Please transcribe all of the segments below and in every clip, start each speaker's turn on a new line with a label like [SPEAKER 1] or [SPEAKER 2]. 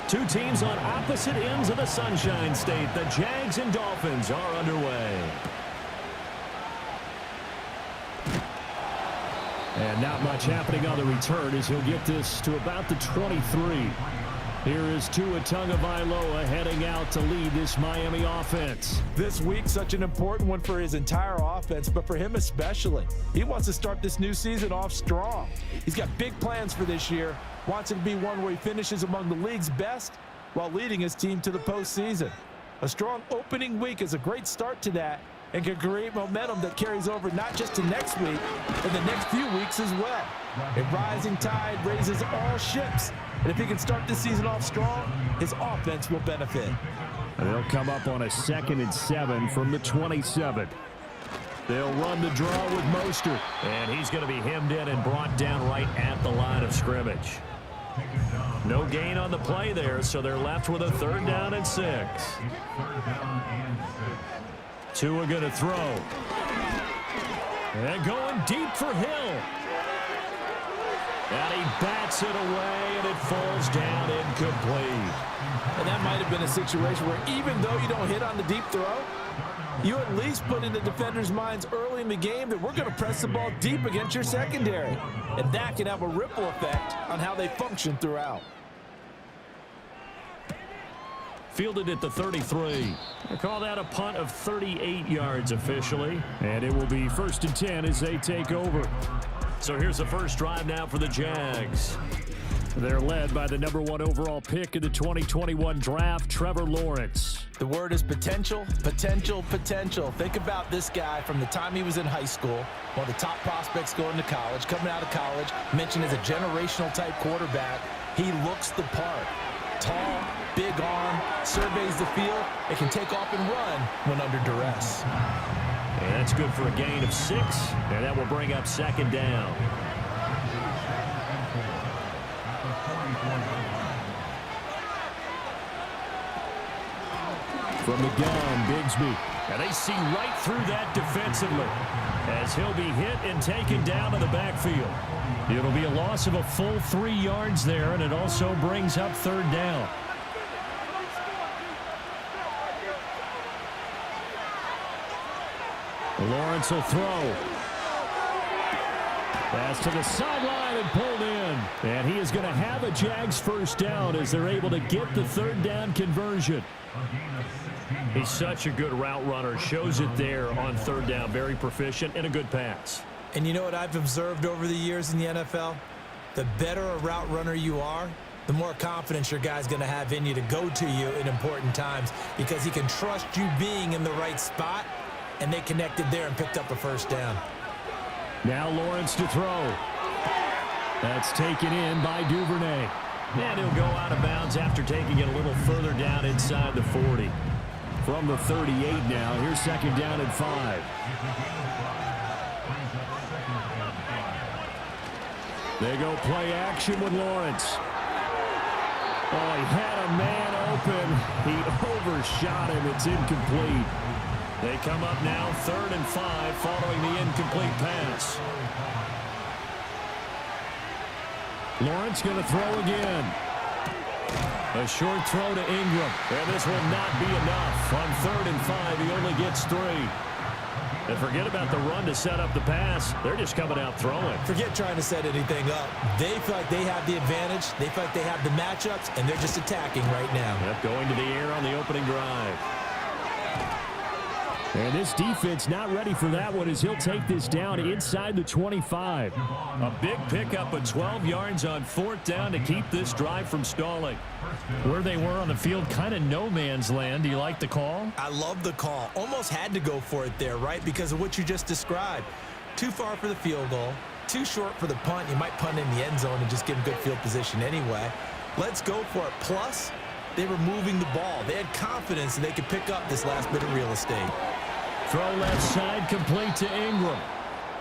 [SPEAKER 1] Two teams on opposite ends of the Sunshine State. The Jags and Dolphins are underway. And not much happening on the return as he'll get this to about the 23. Here is Tua Tagovailoa heading out to lead this Miami offense.
[SPEAKER 2] This week, such an important one for his entire offense, but for him especially. He wants to start this new season off strong. He's got big plans for this year, wants it to be one where he finishes among the league's best while leading his team to the postseason. A strong opening week is a great start to that and can create momentum that carries over not just to next week, but the next few weeks as well. A rising tide raises all ships. And if he can start this season off strong, his offense will benefit.
[SPEAKER 1] They'll come up on a 2nd and 7 from the 27. They'll run the draw with Mostert. And he's going to be hemmed in and brought down right at the line of scrimmage. No gain on the play there, so they're left with a 3rd down and 6. Tua going to throw. And going deep for Hill. And he bats it away, and it falls down incomplete.
[SPEAKER 2] And that might have been a situation where even though you don't hit on the deep throw, you at least put in the defenders' minds early in the game that we're going to press the ball deep against your secondary. And that can have a ripple effect on how they function throughout.
[SPEAKER 1] Fielded at the 33. They call that a punt of 38 yards officially. And it will be 1st and 10 as they take over. So here's the first drive now for the Jags. They're led by the #1 overall pick in the 2021 draft, Trevor Lawrence.
[SPEAKER 2] The word is potential, potential, potential. Think about this guy from the time he was in high school, one of the top prospects going to college, coming out of college, mentioned as a generational type quarterback. He looks the part. Tall, big arm, surveys the field, and can take off and run when under duress.
[SPEAKER 1] And that's good for a gain of 6, and that will bring up 2nd down. From the gun, Bigsby. And they see right through that defensively as he'll be hit and taken down to the backfield. It'll be a loss of a full 3 yards there, and it also brings up 3rd down. Lawrence will throw. Pass to the sideline and pulled in. And he is going to have a Jags 1st down as they're able to get the 3rd down conversion. He's such a good route runner. Shows it there on 3rd down. Very proficient and a good pass.
[SPEAKER 2] And you know what I've observed over the years in the NFL? The better a route runner you are, the more confidence your guy's going to have in you to go to you in important times because he can trust you being in the right spot, and they connected there and picked up a 1st down.
[SPEAKER 1] Now Lawrence to throw. That's taken in by Duvernay. And he'll go out of bounds after taking it a little further down inside the 40. From the 38 now, here's 2nd down and 5. They go play action with Lawrence. Oh, he had a man open. He overshot him. It's incomplete. They come up now 3rd and 5 following the incomplete pass. Lawrence going to throw again. A short throw to Ingram. And this will not be enough. On 3rd and 5, he only gets 3. And forget about the run to set up the pass. They're just coming out throwing.
[SPEAKER 2] Forget trying to set anything up. They feel like they have the advantage. They feel like they have the matchups, and they're just attacking right now.
[SPEAKER 1] Yep, going to the air on the opening drive. And this defense not ready for that one as he'll take this down inside the 25. A big pickup of 12 yards on 4th down to keep this drive from stalling. Where they were on the field, kind of no man's land. Do you like the call?
[SPEAKER 2] I love the call. Almost had to go for it there, right? Because of what you just described. Too far for the field goal. Too short for the punt. You might punt in the end zone and just give them good field position anyway. Let's go for it. Plus, they were moving the ball. They had confidence that they could pick up this last bit of real estate.
[SPEAKER 1] Throw left side complete to Ingram.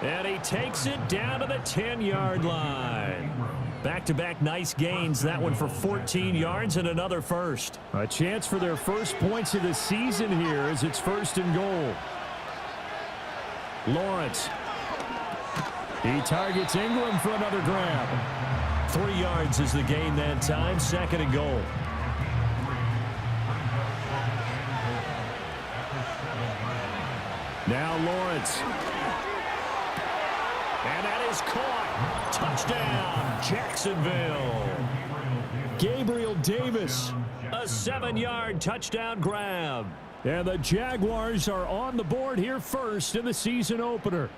[SPEAKER 1] And he takes it down to the 10-yard line. Back-to-back nice gains. That one for 14 yards and another first. A chance for their first points of the season here as it's 1st and goal. Lawrence. He targets Ingram for another grab. 3 yards is the gain that time. 2nd and goal. Now Lawrence. And that is caught. Touchdown, Jacksonville. Gabriel Davis, a 7-yard touchdown grab. And the Jaguars are on the board here first in the season opener.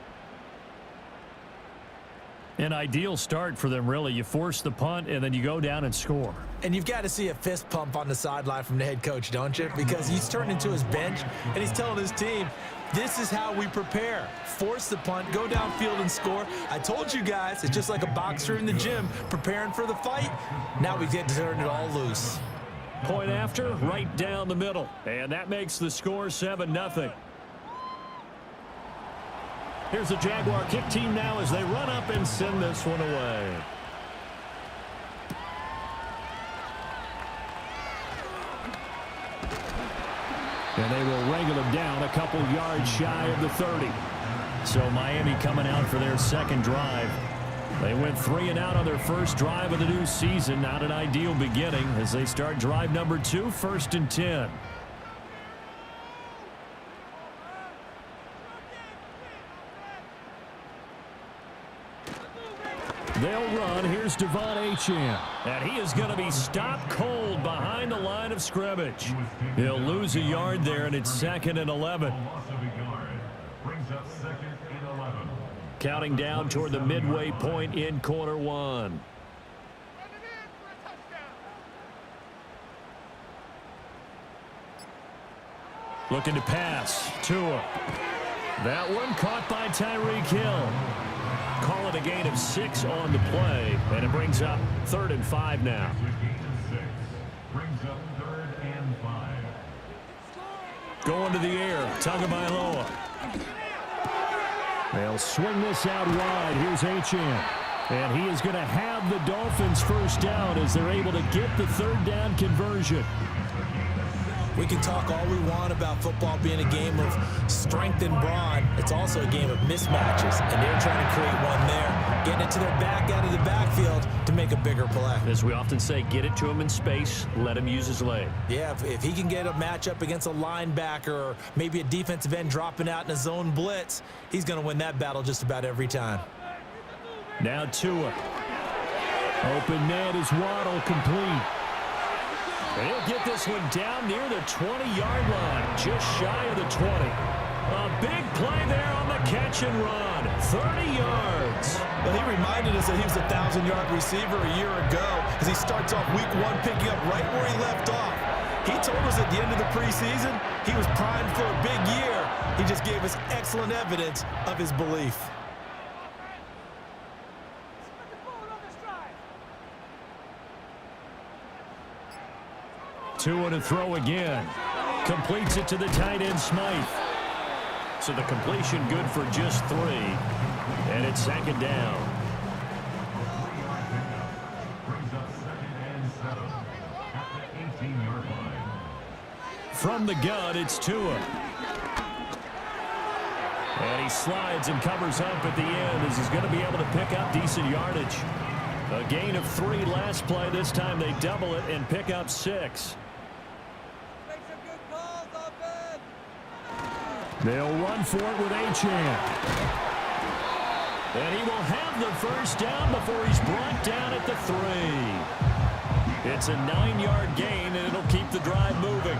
[SPEAKER 1] An ideal start for them, really. You force the punt, and then you go down and score.
[SPEAKER 2] And you've got to see a fist pump on the sideline from the head coach, don't you? Because he's turned into his bench, and he's telling his team, this is how we prepare. Force the punt, go downfield and score. I told you guys, it's just like a boxer in the gym preparing for the fight. Now we get to turn it all loose.
[SPEAKER 1] Point after, right down the middle. And that makes the score 7-0. Here's the Jaguar kick team now as they run up and send this one away. And they will wrangle him down a couple yards shy of the 30. So Miami coming out for their second drive. They went 3 and out on their first drive of the new season. Not an ideal beginning as they start drive number 2, 1st and 10. They'll run. Here's Devon Achane. And he is going to be stopped cold behind the line of scrimmage. He'll lose a yard there, and it's 2nd and 11. Counting down toward the midway point in quarter 1. Looking to pass. Tua. That one caught by Tyreek Hill. Call it a gain of 6 on the play, and it brings up 3rd and 5 now. Going to the air, Tagovailoa. They'll swing this out wide. Here's Achane. And he is going to have the Dolphins first down as they're able to get the 3rd down conversion.
[SPEAKER 2] We can talk all we want about football being a game of strength and brawn. It's also a game of mismatches, and they're trying to create one there, getting it to their back out of the backfield to make a bigger play.
[SPEAKER 1] As we often say, get it to him in space, let him use his leg.
[SPEAKER 2] Yeah, if he can get a matchup against a linebacker or maybe a defensive end dropping out in a zone blitz, he's going to win that battle just about every time.
[SPEAKER 1] Now Tua. Open net is Waddle, complete. He'll get this one down near the 20-yard line, just shy of the 20. A big play there on the catch and run, 30 yards.
[SPEAKER 2] Well, he reminded us that he was a 1,000-yard receiver a year ago as he starts off week 1 picking up right where he left off. He told us at the end of the preseason he was primed for a big year. He just gave us excellent evidence of his belief.
[SPEAKER 1] Tua to throw again. Completes it to the tight end, Smythe. So the completion good for just 3. And it's 2nd down. From the gun, it's Tua. And he slides and covers up at the end as he's going to be able to pick up decent yardage. A gain of 3 last play. This time they double it and pick up 6. They'll run for it with Achane. And he will have the first down before he's brought down at the 3. It's a 9-yard gain, and it'll keep the drive moving.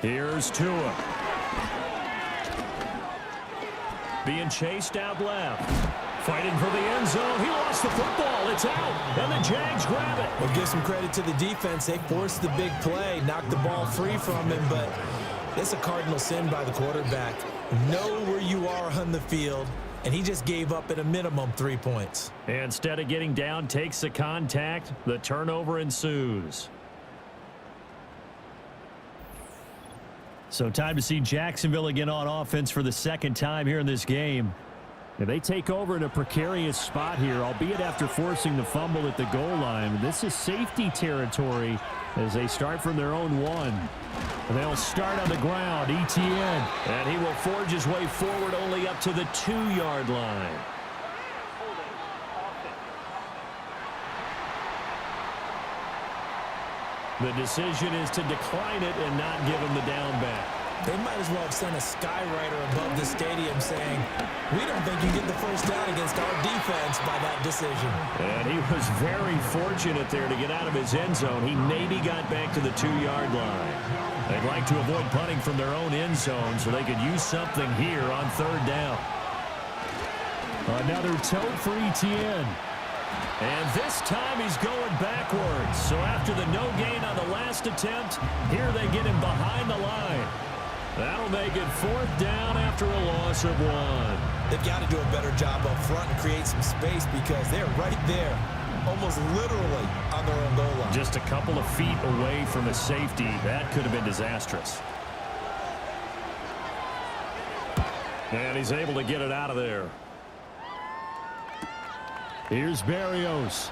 [SPEAKER 1] Here's Tua. Being chased out left. Fighting for the end zone. He lost the football. It's out. And the Jags grab it.
[SPEAKER 2] Well, give some credit to the defense. They forced the big play, knocked the ball free from him, but it's a cardinal sin by the quarterback. Know where you are on the field, and he just gave up at a minimum 3 points.
[SPEAKER 1] Instead of getting down, takes the contact. The turnover ensues. So time to see Jacksonville again on offense for the 2nd time here in this game. And they take over in a precarious spot here, albeit after forcing the fumble at the goal line. This is safety territory as they start from their own 1. And they'll start on the ground, Etienne. And he will forge his way forward only up to the 2-yard line. The decision is to decline it and not give him the down back.
[SPEAKER 2] They might as well have sent a skywriter above the stadium saying, we don't think you get the first down against our defense by that decision.
[SPEAKER 1] And he was very fortunate there to get out of his end zone. He maybe got back to the 2-yard line. They'd like to avoid punting from their own end zone so they could use something here on 3rd down.
[SPEAKER 3] Another tote for Etienne.
[SPEAKER 1] And this time he's going backwards. So after the no gain on the last attempt, here they get him behind the line. That'll make it 4th down after a loss of 1.
[SPEAKER 2] They've got to do a better job up front and create some space because they're right there, almost literally on their own goal line.
[SPEAKER 1] Just a couple of feet away from a safety. That could have been disastrous. And he's able to get it out of there.
[SPEAKER 3] Here's Berrios.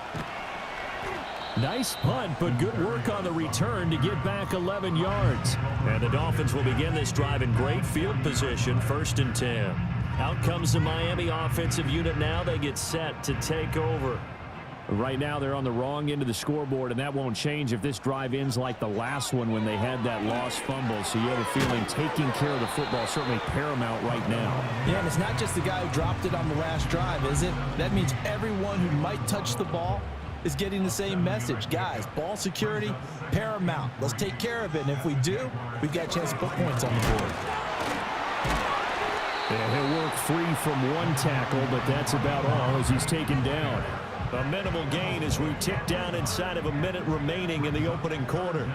[SPEAKER 3] Nice punt, but good work on the return to get back 11 yards.
[SPEAKER 1] And the Dolphins will begin this drive in great field position, 1st and 10. Out comes the Miami offensive unit now. They get set to take over.
[SPEAKER 3] Right now they're on the wrong end of the scoreboard, and that won't change if this drive ends like the last one when they had that lost fumble. So you have a feeling taking care of the football is certainly paramount right now.
[SPEAKER 2] Yeah, and it's not just the guy who dropped it on the last drive, is it? That means everyone who might touch the ball is getting the same message. Guys, ball security, paramount. Let's take care of it, and if we do, we've got a chance to put points on the board.
[SPEAKER 3] And he'll work free from one tackle, but that's about all as he's taken down.
[SPEAKER 1] A minimal gain as we tick down inside of a minute remaining in the opening quarter.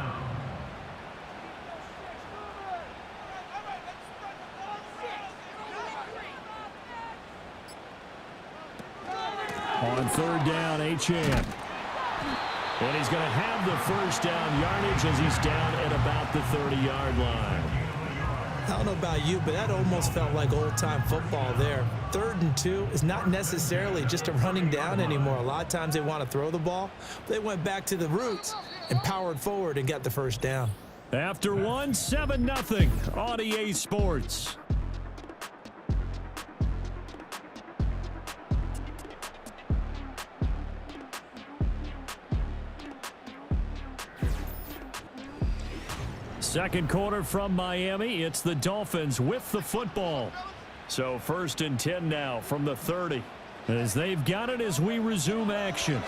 [SPEAKER 3] On 3rd down, Achane.
[SPEAKER 1] And he's going to have the first down yardage as he's down at about the 30-yard line.
[SPEAKER 2] I don't know about you, but that almost felt like old-time football there. 3rd and 2 is not necessarily just a running down anymore. A lot of times they want to throw the ball. They went back to the roots and powered forward and got the first down.
[SPEAKER 1] After 1, 7-0 on EA Sports. Second quarter from Miami. It's the Dolphins with the football. So 1st and 10 now from the 30. As they've got it as we resume action.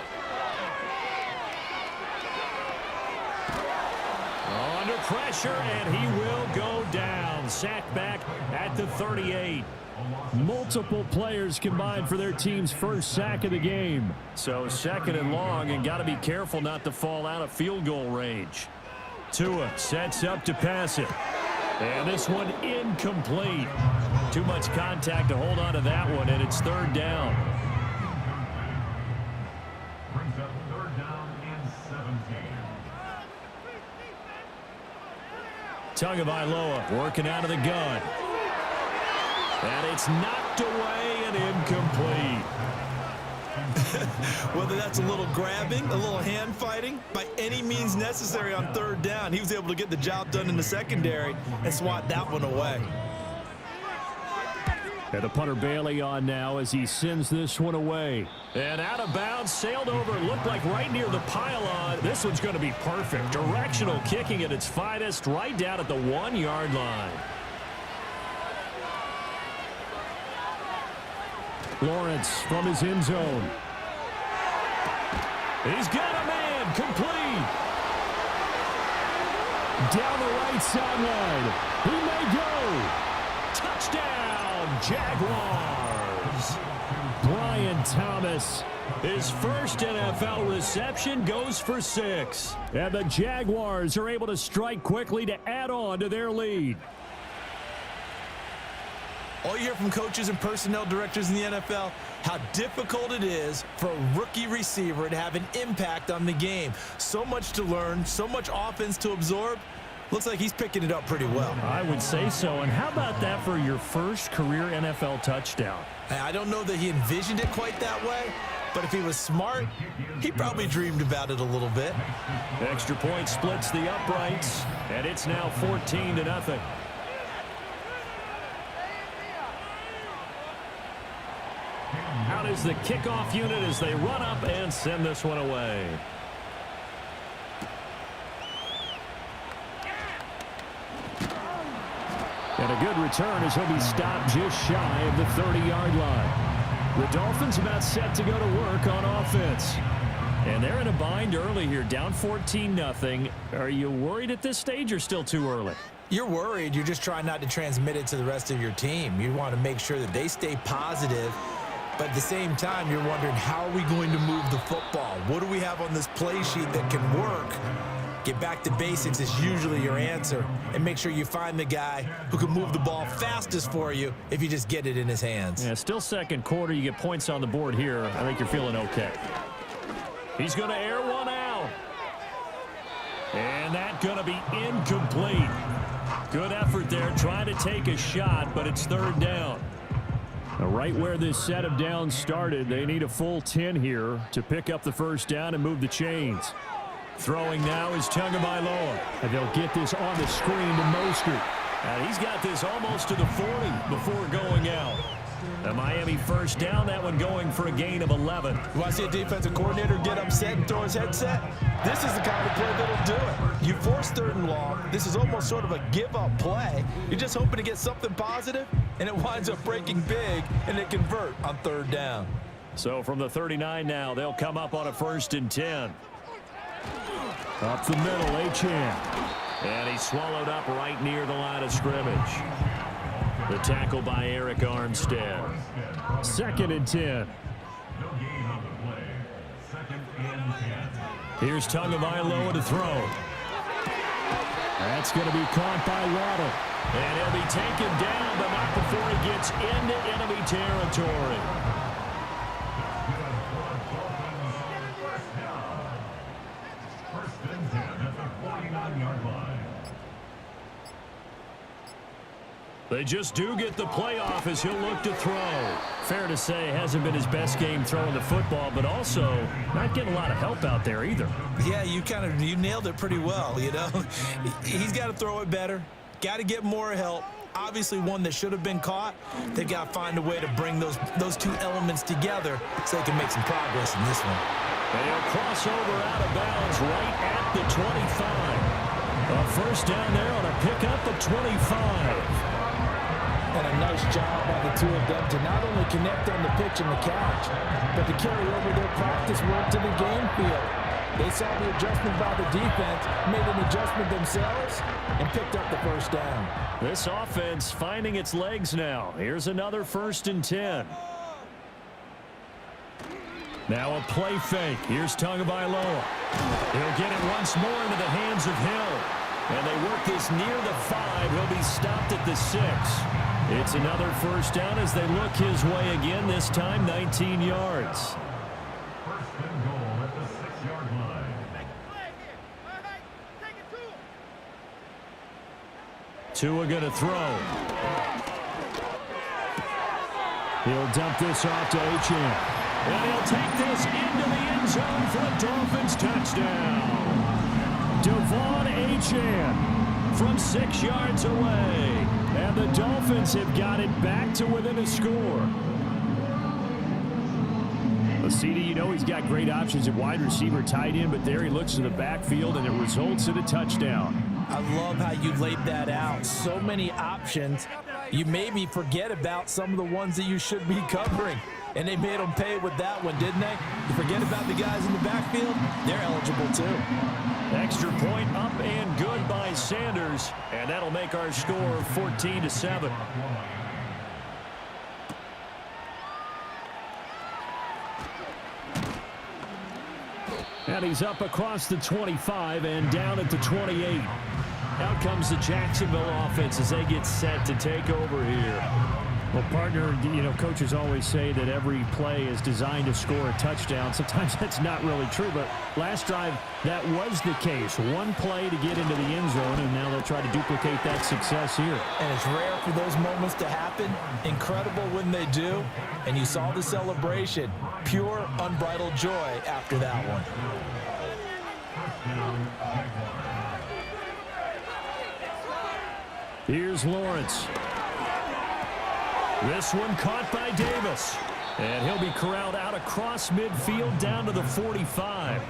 [SPEAKER 1] Under pressure, and he will go down. Sacked back at the 38.
[SPEAKER 3] Multiple players combined for their team's first sack of the game.
[SPEAKER 1] So 2nd and long, and got to be careful not to fall out of field goal range. Tua sets up to pass it. And this one incomplete. Too much contact to hold on to that one, and it's 3rd down.
[SPEAKER 4] Brings up 3rd down and 17.
[SPEAKER 1] Tagovailoa working out of the gun. And it's knocked away and incomplete.
[SPEAKER 2] Whether that's a little grabbing, a little hand fighting, by any means necessary on 3rd down, he was able to get the job done in the secondary and swat that one away.
[SPEAKER 3] And the punter Bailey on now as he sends this one away.
[SPEAKER 1] And out of bounds, sailed over, looked like right near the pylon. This one's going to be perfect. Directional kicking at its finest, right down at the 1-yard line.
[SPEAKER 3] Lawrence from his end zone.
[SPEAKER 1] He's got a man, complete.
[SPEAKER 3] Down the right sideline. He may go.
[SPEAKER 1] Touchdown, Jaguars.
[SPEAKER 3] Brian Thomas.
[SPEAKER 1] His first NFL reception goes for 6.
[SPEAKER 3] And the Jaguars are able to strike quickly to add on to their lead.
[SPEAKER 2] All you hear from coaches and personnel directors in the NFL, how difficult it is for a rookie receiver to have an impact on the game. So much to learn, so much offense to absorb. Looks like he's picking it up pretty well.
[SPEAKER 1] I would say so. And how about that for your first career NFL touchdown?
[SPEAKER 2] I don't know that he envisioned it quite that way, but if he was smart, he probably dreamed about it a little bit.
[SPEAKER 1] Extra point splits the uprights, and it's now 14-0. Out is the kickoff unit as they run up and send this one away.
[SPEAKER 3] And a good return as he'll be stopped just shy of the 30-yard line. The Dolphins about set to go to work on offense. And they're in a bind early here, down 14-0. Are you worried at this stage or still too early?
[SPEAKER 2] You're worried. You're just trying not to transmit it to the rest of your team. You want to make sure that they stay positive. But at the same time, you're wondering, how are we going to move the football? What do we have on this play sheet that can work? Get back to basics is usually your answer. And make sure you find the guy who can move the ball fastest for you if you just get it in his hands.
[SPEAKER 3] Yeah, still second quarter. You get points on the board here. I think you're feeling okay. He's going to air one out. And that's going to be incomplete. Good effort there trying to take a shot, but it's third down. Now, right where this set of downs started, they need a full 10 here to pick up the first down and move the chains. Throwing now is Tagovailoa. And they'll get this on the screen to Mostert. And he's got this almost to the 40 before going out. The Miami first down, that one going for a gain of 11.
[SPEAKER 2] You want to see a defensive coordinator get upset and throw his headset? This is the kind of play that'll do it. You force third and long. This is almost sort of a give-up play. You're just hoping to get something positive, and it winds up breaking big, and they convert on third down.
[SPEAKER 3] So from the 39 now, they'll come up on a 1st and 10. Up the middle, Achane. And he's swallowed up right near the line of scrimmage. The tackle by Eric Armstead. 2nd and 10.
[SPEAKER 4] No gain on the play. 2nd and 10.
[SPEAKER 3] Here's Tagovailoa to throw. That's going to be caught by Waddle. And he'll be taken down, but not before he gets into enemy territory.
[SPEAKER 4] First and 10 at the 49-yard line.
[SPEAKER 3] They just do get the playoff as he'll look to throw. Fair to say, hasn't been his best game throwing the football, but also not getting a lot of help out there either.
[SPEAKER 2] Yeah, you nailed it pretty well, you know. He's got to throw it better. Got to get more help. Obviously one that should have been caught. They've got to find a way to bring those two elements together so they can make some progress in this one.
[SPEAKER 3] They'll cross over out of bounds right at the 25. A first down there on a pickup of 25.
[SPEAKER 2] And a nice job by the two of them to not only connect on the pitch and the catch, but to carry over their practice work to the game field. They saw the adjustment by the defense, made an adjustment themselves, and picked up the first down.
[SPEAKER 3] This offense finding its legs now. Here's another 1st and 10. Now a play fake. Here's Tagovailoa. He'll get it once more into the hands of Hill. And they work this near the 5. He'll be stopped at the 6. It's another first down as they look his way again, this time 19 yards.
[SPEAKER 4] First and goal at the 6-yard line.
[SPEAKER 3] Tua going to throw. He'll dump this off to Achane. And he'll take this into the end zone for a Dolphins touchdown. Devon Achane from 6 yards away. And the Dolphins have got it back to within a score. CD, you know he's got great options at wide receiver, tight end, but there he looks to the backfield, and it results in a touchdown.
[SPEAKER 2] I love how you laid that out. So many options. You maybe forget about some of the ones that you should be covering. And they made them pay with that one, didn't they? You forget about the guys in the backfield, they're eligible too.
[SPEAKER 3] Extra point up and good by Sanders, and that'll make our score 14-7. And he's up across the 25 and down at the 28. Out comes the Jacksonville offense as they get set to take over here. Well, partner, you know, coaches always say that every play is designed to score a touchdown. Sometimes that's not really true, but last drive, that was the case. One play to get into the end zone, and now they'll try to duplicate that success here.
[SPEAKER 2] And it's rare for those moments to happen. Incredible when they do. And you saw the celebration. Pure, unbridled joy after that one.
[SPEAKER 3] Here's Lawrence. This one caught by Davis. And he'll be corralled out across midfield down to the 45.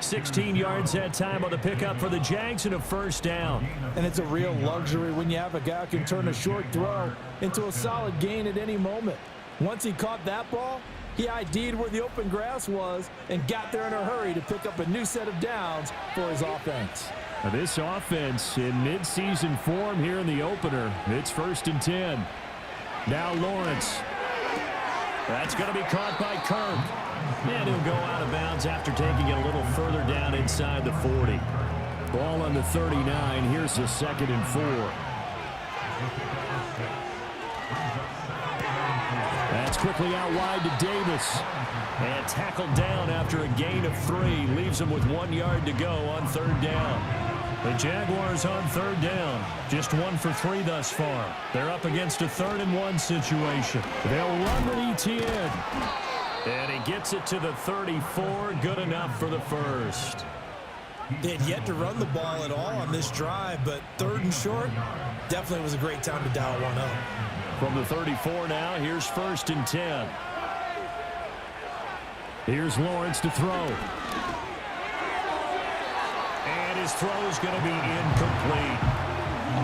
[SPEAKER 1] 16 yards that time on the pickup for the Jags and a first down.
[SPEAKER 2] And it's a real luxury when you have a guy who can turn a short throw into a solid gain at any moment. Once he caught that ball, he ID'd where the open grass was and got there in a hurry to pick up a new set of downs for his offense.
[SPEAKER 1] Now this offense in midseason form here in the opener. It's 1st and 10. Now Lawrence. That's going to be caught by Kirk. And he'll go out of bounds after taking it a little further down inside the 40. Ball on the 39. Here's the 2nd and 4. That's quickly out wide to Davis. And tackled down after a gain of 3. Leaves him with 1 yard to go on 3rd down. The Jaguars on 3rd down. Just 1 for 3 thus far. They're up against a 3rd and 1 situation. They'll run with Etienne. And he gets it to the 34. Good enough for the first.
[SPEAKER 2] They had yet to run the ball at all on this drive, but 3rd and short definitely was a great time to dial one up.
[SPEAKER 1] From the 34 now, here's 1st and 10. Here's Lawrence to throw. And his throw is going to be incomplete.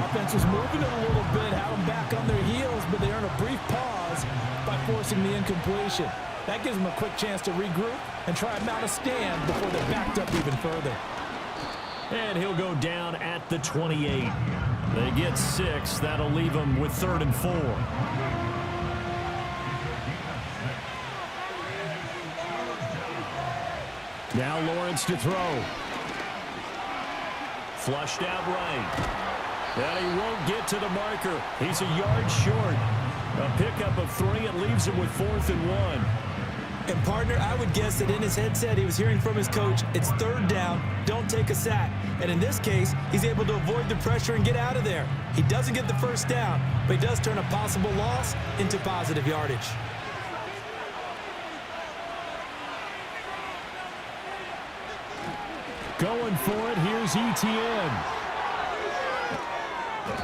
[SPEAKER 2] Offense was moving it a little bit, had them back on their heels, but they earn a brief pause by forcing the incompletion. That gives them a quick chance to regroup and try and mount a stand before they're backed up even further.
[SPEAKER 1] And he'll go down at the 28. They get 6. That'll leave them with 3rd and 4. Now Lawrence to throw. Flushed out right. And he won't get to the marker. He's a yard short. A pickup of 3. It leaves him with 4th and 1.
[SPEAKER 2] And, partner, I would guess that in his headset he was hearing from his coach, it's 3rd down, don't take a sack. And in this case, he's able to avoid the pressure and get out of there. He doesn't get the first down, but he does turn a possible loss into positive yardage.
[SPEAKER 1] Going for it, here's Etienne.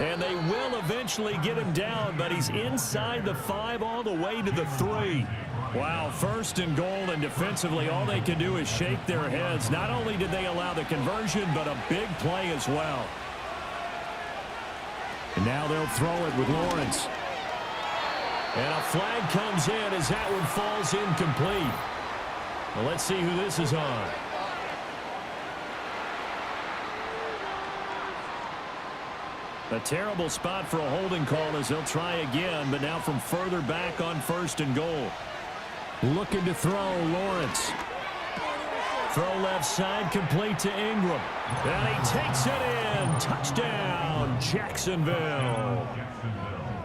[SPEAKER 1] And they will eventually get him down, but he's inside the 5 all the way to the 3. Wow, 1st and goal, and defensively all they can do is shake their heads. Not only did they allow the conversion, but a big play as well. And now they'll throw it with Lawrence. And a flag comes in as that one falls incomplete. Well, let's see who this is on. A terrible spot for a holding call as they'll try again, but now from further back on 1st and goal. Looking to throw, Lawrence. Throw left side, complete to Ingram. And he takes it in. Touchdown, Jacksonville.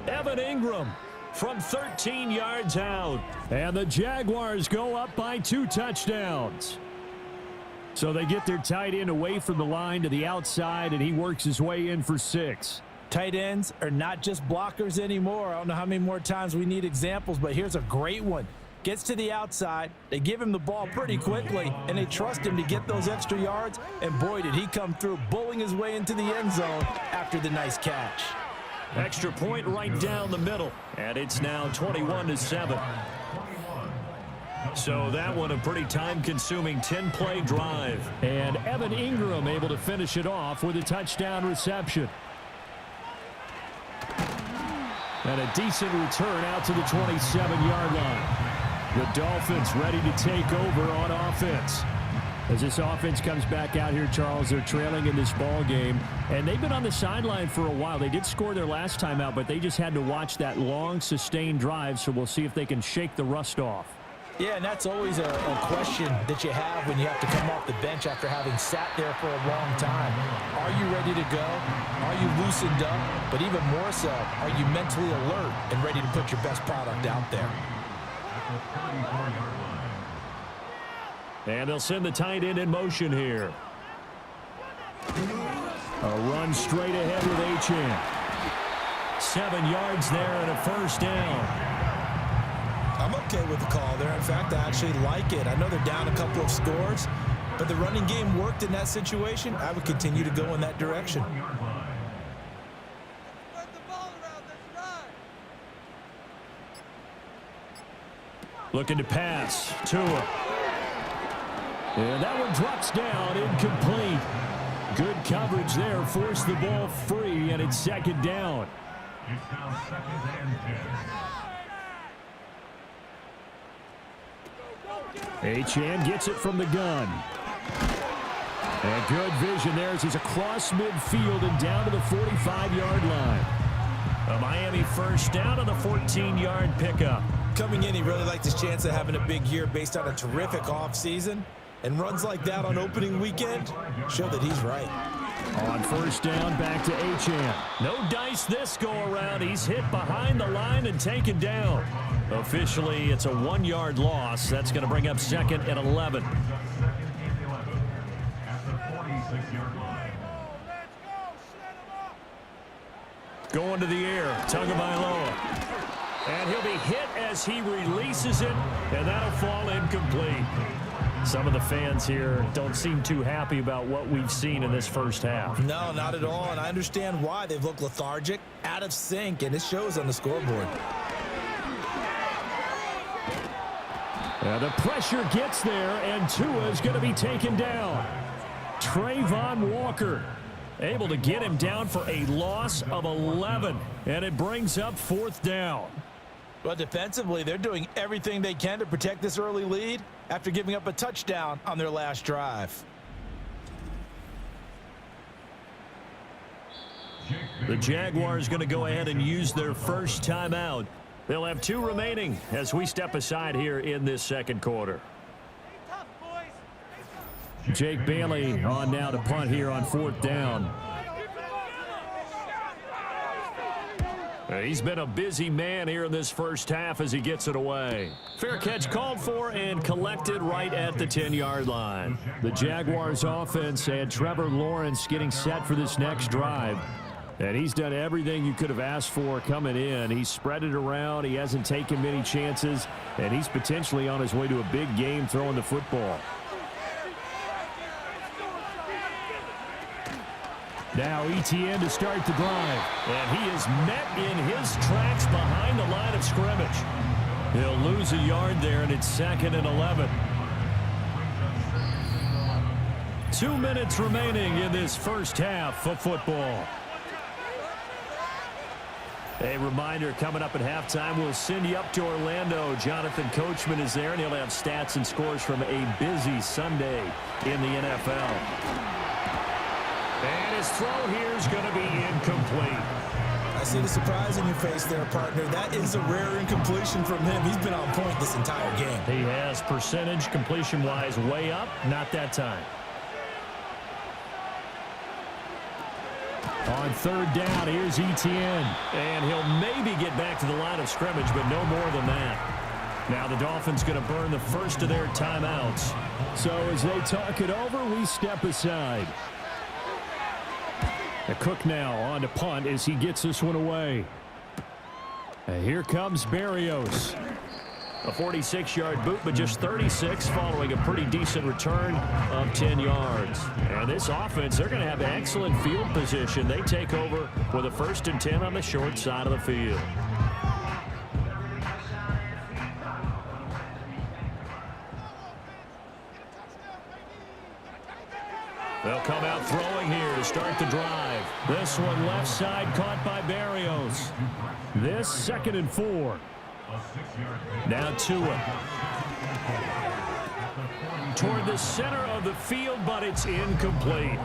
[SPEAKER 1] Evan Ingram from 13 yards out. And the Jaguars go up by 2 touchdowns. So they get their tight end away from the line to the outside, and he works his way in for 6.
[SPEAKER 2] Tight ends are not just blockers anymore. I don't know how many more times we need examples, but here's a great one. Gets to the outside, they give him the ball pretty quickly, and they trust him to get those extra yards, and boy, did he come through, bulling his way into the end zone after the nice catch.
[SPEAKER 1] Extra point right down the middle, and it's now 21-7. So that one a pretty time-consuming 10-play drive. And Evan Ingram able to finish it off with a touchdown reception. And a decent return out to the 27-yard line. The Dolphins ready to take over on offense. As this offense comes back out here, Charles, they're trailing in this ball game, and they've been on the sideline for a while. They did score their last time out, but they just had to watch that long, sustained drive, so we'll see if they can shake the rust off.
[SPEAKER 2] Yeah, and that's always a question that you have when you have to come off the bench after having sat there for a long time. Are you ready to go? Are you loosened up? But even more so, are you mentally alert and ready to put your best product out there?
[SPEAKER 1] And they'll send the tight end in motion here. A run straight ahead with Achane. 7 yards there and a first down.
[SPEAKER 2] I'm okay with the call there. In fact, I actually like it. I know they're down a couple of scores, but the running game worked in that situation. I would continue to go in that direction.
[SPEAKER 1] Looking to pass. Tua.
[SPEAKER 3] And that one drops down, incomplete. Good coverage there, forced the ball free, and it's second down.
[SPEAKER 4] It's now second and 10.
[SPEAKER 3] Achane gets it from the gun. And good vision there as he's across midfield and down to the 45-yard line. A Miami first down on the 14-yard pickup.
[SPEAKER 2] Coming in, he really liked his chance of having a big year based on a terrific offseason. And runs like that on opening weekend show that he's right.
[SPEAKER 3] On first down, back to Achane. No dice this go-around. He's hit behind the line and taken down. Officially, it's a 1-yard loss. That's going to bring up second and 11. Going to the air, Tagovailoa. And he'll be hit as he releases it, and that'll fall incomplete. Some of the fans here don't seem too happy about what we've seen in this first half.
[SPEAKER 2] No, not at all, and I understand why. They've looked lethargic, out of sync, and it shows on the scoreboard.
[SPEAKER 3] The pressure gets there, and Tua is going to be taken down. Trayvon Walker able to get him down for a loss of 11, and it brings up fourth down.
[SPEAKER 2] But defensively, they're doing everything they can to protect this early lead after giving up a touchdown on their last drive.
[SPEAKER 3] The Jaguars going to go ahead and use their first timeout. They'll have 2 remaining as we step aside here in this second quarter. Jake Bailey on now to punt here on fourth down. He's been a busy man here in this first half as he gets it away. Fair catch called for and collected right at the 10-yard line. The Jaguars offense and Trevor Lawrence getting set for this next drive. And he's done everything you could have asked for coming in. He's spread it around. He hasn't taken many chances. And he's potentially on his way to a big game throwing the football. Now Etienne to start the drive. And he is met in his tracks behind the line of scrimmage. He'll lose a yard there, and it's second and 11. 2 minutes remaining in this first half of football. A reminder, coming up at halftime, we'll send you up to Orlando. Jonathan Coachman is there, and he'll have stats and scores from a busy Sunday in the NFL. And his throw here is going to be incomplete.
[SPEAKER 2] I see the surprise in your face there, partner. That is a rare incompletion from him. He's been on point this entire game.
[SPEAKER 3] He has percentage completion-wise way up. Not that time. On third down, here's Etienne. And he'll maybe get back to the line of scrimmage, but no more than that. Now the Dolphins going to burn the first of their timeouts. So as they talk it over, we step aside. Cook now on to punt as he gets this one away. And here comes Berrios. A 46-yard boot, but just 36 following a pretty decent return of 10 yards. And this offense, they're going to have excellent field position. They take over with a 1st and 10 on the short side of the field. They'll come out throwing here to start the drive. This one left side caught by Berrios. This 2nd and 4. Now Tua. Toward the center of the field, but it's incomplete.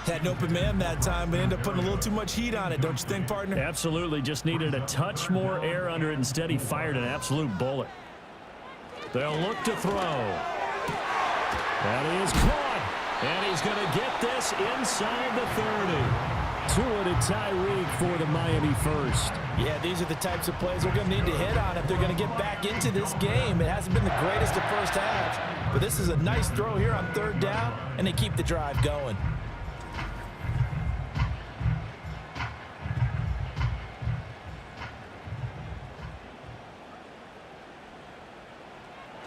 [SPEAKER 2] Had an open man that time, but ended up putting a little too much heat on it, don't you think, partner?
[SPEAKER 3] Absolutely. Just needed a touch more air under it. Instead, he fired an absolute bullet. They'll look to throw. That is caught. And he's going to get this inside the 30. Tua to Tyreek for the Miami first.
[SPEAKER 2] Yeah, these are the types of plays they're going to need to hit on if they're going to get back into this game. It hasn't been the greatest of first halves, but this is a nice throw here on third down, and they keep the drive going.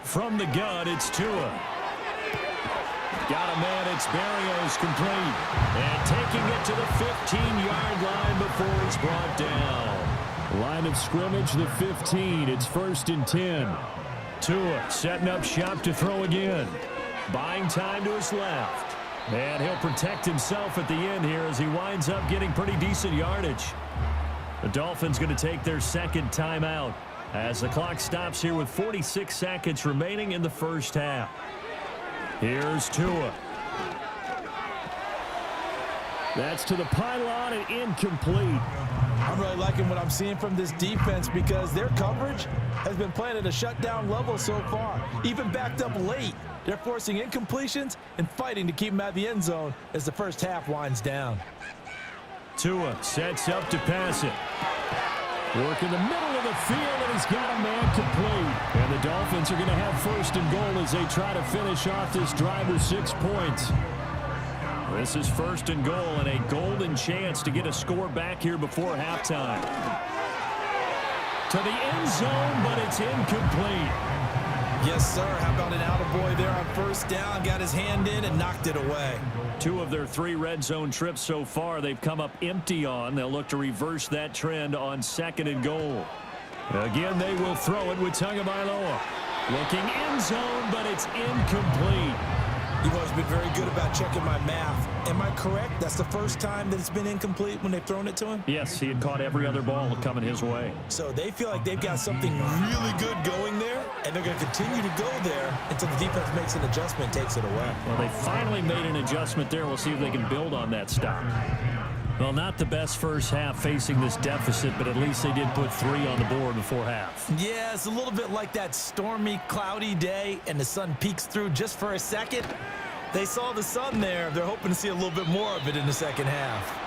[SPEAKER 3] From the gun, it's Tua. Got a man, it's Berrios complete. And taking it to the 15-yard line before it's brought down. Line of scrimmage, the 15. It's 1st and 10. Tua setting up shop to throw again.
[SPEAKER 1] buying time to his left. And he'll protect himself at the end here as he winds up getting pretty decent yardage. The Dolphins going to take their second timeout as the clock stops here with 46 seconds remaining in the first half. Here's Tua. That's to the pylon and incomplete.
[SPEAKER 2] I'm really liking what I'm seeing from this defense because their coverage has been playing at a shutdown level so far. Even backed up late, they're forcing incompletions and fighting to keep them out of the end zone as the first half winds down.
[SPEAKER 1] Tua sets up to pass it. Work in the middle of the field, and he's got a man complete. And the Dolphins are going to have first and goal as they try to finish off this drive with 6 points. This is first and goal and a golden chance to get a score back here before halftime. To the end zone, but it's incomplete.
[SPEAKER 2] Yes, sir. How about an attaboy there on first down? Got his hand in and knocked it away.
[SPEAKER 1] 2 of their 3 red zone trips so far they've come up empty on. They'll look to reverse that trend on second and goal. Again, they will throw it with Tagovailoa. Looking end zone, but it's incomplete.
[SPEAKER 2] You've always been very good about checking my math. Am I correct? That's the first time that it's been incomplete when they've thrown it to him?
[SPEAKER 1] Yes, he had caught every other ball coming his way.
[SPEAKER 2] So they feel like they've got something really good going there, and they're going to continue to go there until the defense makes an adjustment and takes it away.
[SPEAKER 1] Well, they finally made an adjustment there. We'll see if they can build on that stop. Well, not the best first half facing this deficit, but at least they did put 3 on the board before half.
[SPEAKER 2] Yeah, it's a little bit like that stormy, cloudy day, and the sun peeks through just for a second. They saw the sun there. They're hoping to see a little bit more of it in the second half.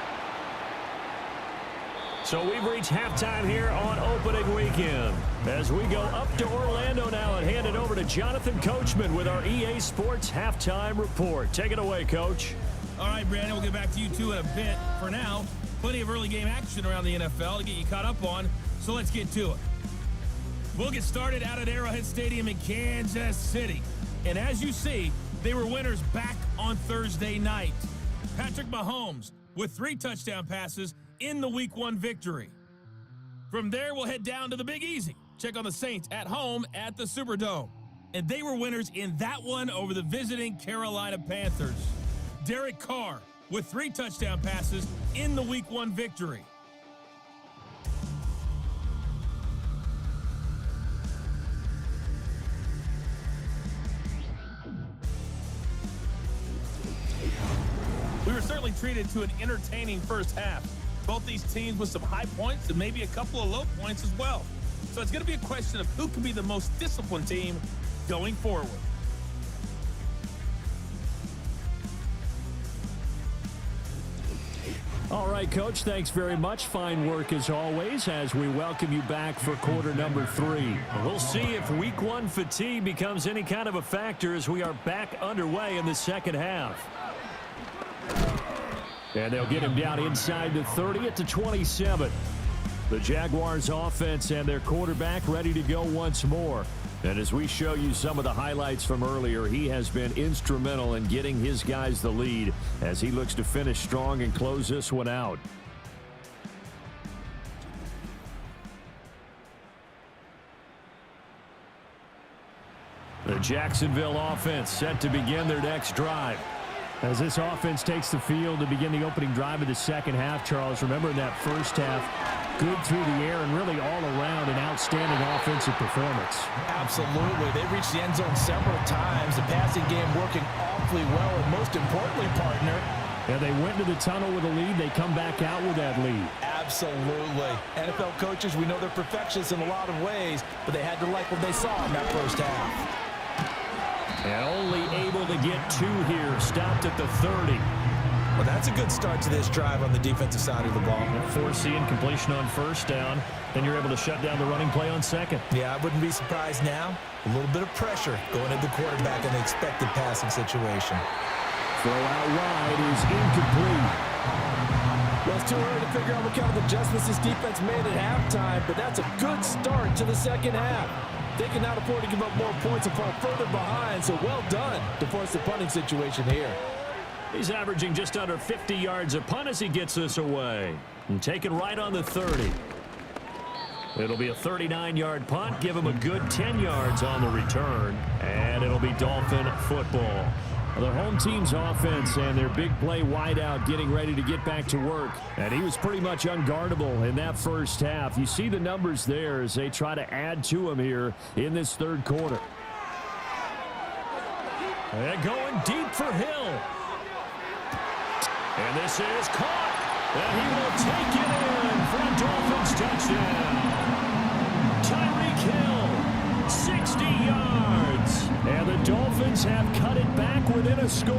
[SPEAKER 1] So we've reached halftime here on opening weekend. As we go up to Orlando now and hand it over to Jonathan Coachman with our EA Sports Halftime Report. Take it away, Coach.
[SPEAKER 5] All right, Brandon, we'll get back to you two in a bit. For now, plenty of early game action around the NFL to get you caught up on, so let's get to it. We'll get started out at Arrowhead Stadium in Kansas City. And as you see, they were winners back on Thursday night. Patrick Mahomes with 3 touchdown passes in the Week 1 victory. From there, we'll head down to the Big Easy. Check on the Saints at home at the Superdome. And they were winners in that one over the visiting Carolina Panthers. Derek Carr with 3 touchdown passes in the Week 1 victory. We were certainly treated to an entertaining first half. Both these teams with some high points and maybe a couple of low points as well. So it's going to be a question of who can be the most disciplined team going forward.
[SPEAKER 1] All right, Coach, thanks very much. Fine work as always as we welcome you back for quarter number 3. We'll see if Week 1 fatigue becomes any kind of a factor as we are back underway in the second half. And they'll get him down inside the 30 at the 27. The Jaguars offense and their quarterback ready to go once more. And as we show you some of the highlights from earlier, he has been instrumental in getting his guys the lead as he looks to finish strong and close this one out. The Jacksonville offense set to begin their next drive. As this offense takes the field to begin the opening drive of the second half, Charles, remember in that first half, good through the air and really all around an outstanding offensive performance.
[SPEAKER 2] Absolutely. They reached the end zone several times. The passing game working awfully well, and most importantly, partner.
[SPEAKER 1] And they went to the tunnel with a lead. They come back out with that lead.
[SPEAKER 2] Absolutely. NFL coaches, we know they're perfectionists in a lot of ways, but they had to like what they saw in that first half.
[SPEAKER 1] And only able to get 2 here. Stopped at the 30.
[SPEAKER 2] Well, that's a good start to this drive on the defensive side of the ball.
[SPEAKER 1] Foreseeing completion on first down. Then you're able to shut down the running play on second.
[SPEAKER 2] Yeah, I wouldn't be surprised now. A little bit of pressure going at the quarterback in the expected passing situation.
[SPEAKER 1] Throw out wide is incomplete.
[SPEAKER 2] Well, it's too early to figure out what kind of adjustments this defense made at halftime, but that's a good start to the second half. They cannot afford to give up more points and fall further behind, so well done to force the punting situation here.
[SPEAKER 1] He's averaging just under 50 yards a punt as he gets this away. And taken right on the 30.
[SPEAKER 3] It'll be a 39-yard punt. Give him a good 10 yards on the return. And it'll be Dolphin football. Their home team's offense and their big play wideout getting ready to get back to work. And he was pretty much unguardable in that first half. You see the numbers there as they try to add to him here in this third quarter. And going deep for Hill. And this is caught. And he will take it in for a Dolphins touchdown. Tyreek Hill, 60 yards. And the Dolphins have cut it back within a score.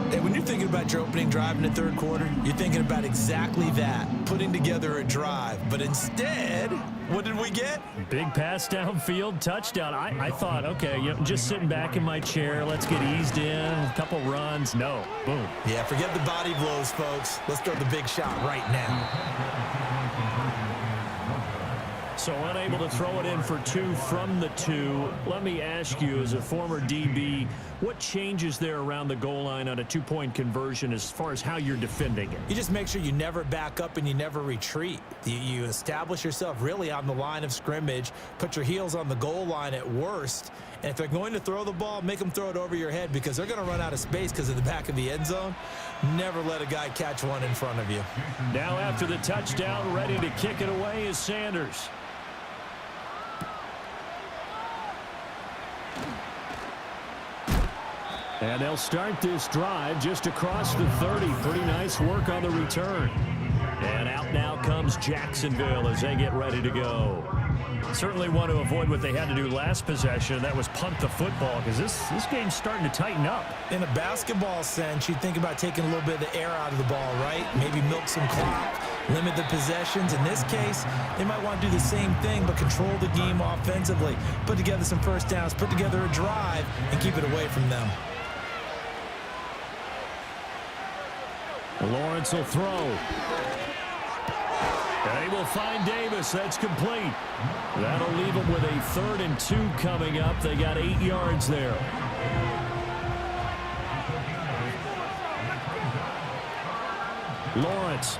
[SPEAKER 2] Hey, when you're thinking about your opening drive in the third quarter, you're thinking about exactly that, putting together a drive. But instead, what did we get?
[SPEAKER 3] Big pass downfield, touchdown. I thought, okay, just sitting back in my chair, let's get eased in, a couple runs. No, boom.
[SPEAKER 2] Yeah, forget the body blows, folks. Let's throw the big shot right now.
[SPEAKER 3] So unable to throw it in for 2 from the 2. Let me ask you, as a former DB, what changes there around the goal line on a 2-point conversion as far as how you're defending it?
[SPEAKER 2] You just make sure you never back up and you never retreat. You establish yourself really on the line of scrimmage, put your heels on the goal line at worst, and if they're going to throw the ball, make them throw it over your head because they're going to run out of space because of the back of the end zone. Never let a guy catch one in front of you.
[SPEAKER 3] Now after the touchdown, ready to kick it away is Sanders. And they'll start this drive just across the 30. Pretty nice work on the return. And out now comes Jacksonville as they get ready to go. Certainly want to avoid what they had to do last possession. That was punt the football because this game's starting to tighten up.
[SPEAKER 2] In a basketball sense, you think about taking a little bit of the air out of the ball, right? Maybe milk some clock, limit the possessions. In this case, they might want to do the same thing but control the game offensively. Put together some first downs, put together a drive, and keep it away from them.
[SPEAKER 3] Lawrence will throw. And he will find Davis. That's complete. That'll leave him with a 3rd and 2 coming up. They got 8 yards there. Lawrence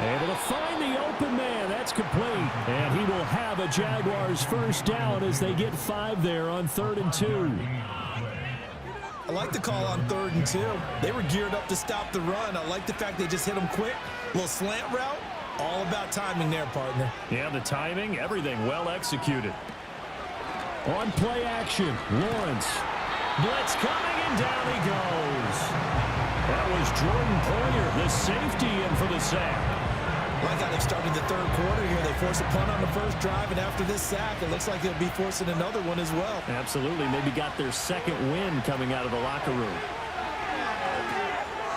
[SPEAKER 3] able to find the open man. That's complete. And he will have a Jaguars first down as they get 5 there on 3rd and 2.
[SPEAKER 2] I like the call on 3rd and 2. They were geared up to stop the run. I like the fact they just hit them quick. A little slant route. All about timing there, partner.
[SPEAKER 3] Yeah, the timing, everything well executed. On play action, Lawrence. Blitz coming, and down he goes. That was Jordan Poyer, the safety, in for the sack.
[SPEAKER 2] Like how they've started the third quarter here. They force a punt on the first drive, and after this sack, it looks like they'll be forcing another one as well.
[SPEAKER 3] Absolutely. Maybe got their second win coming out of the locker room.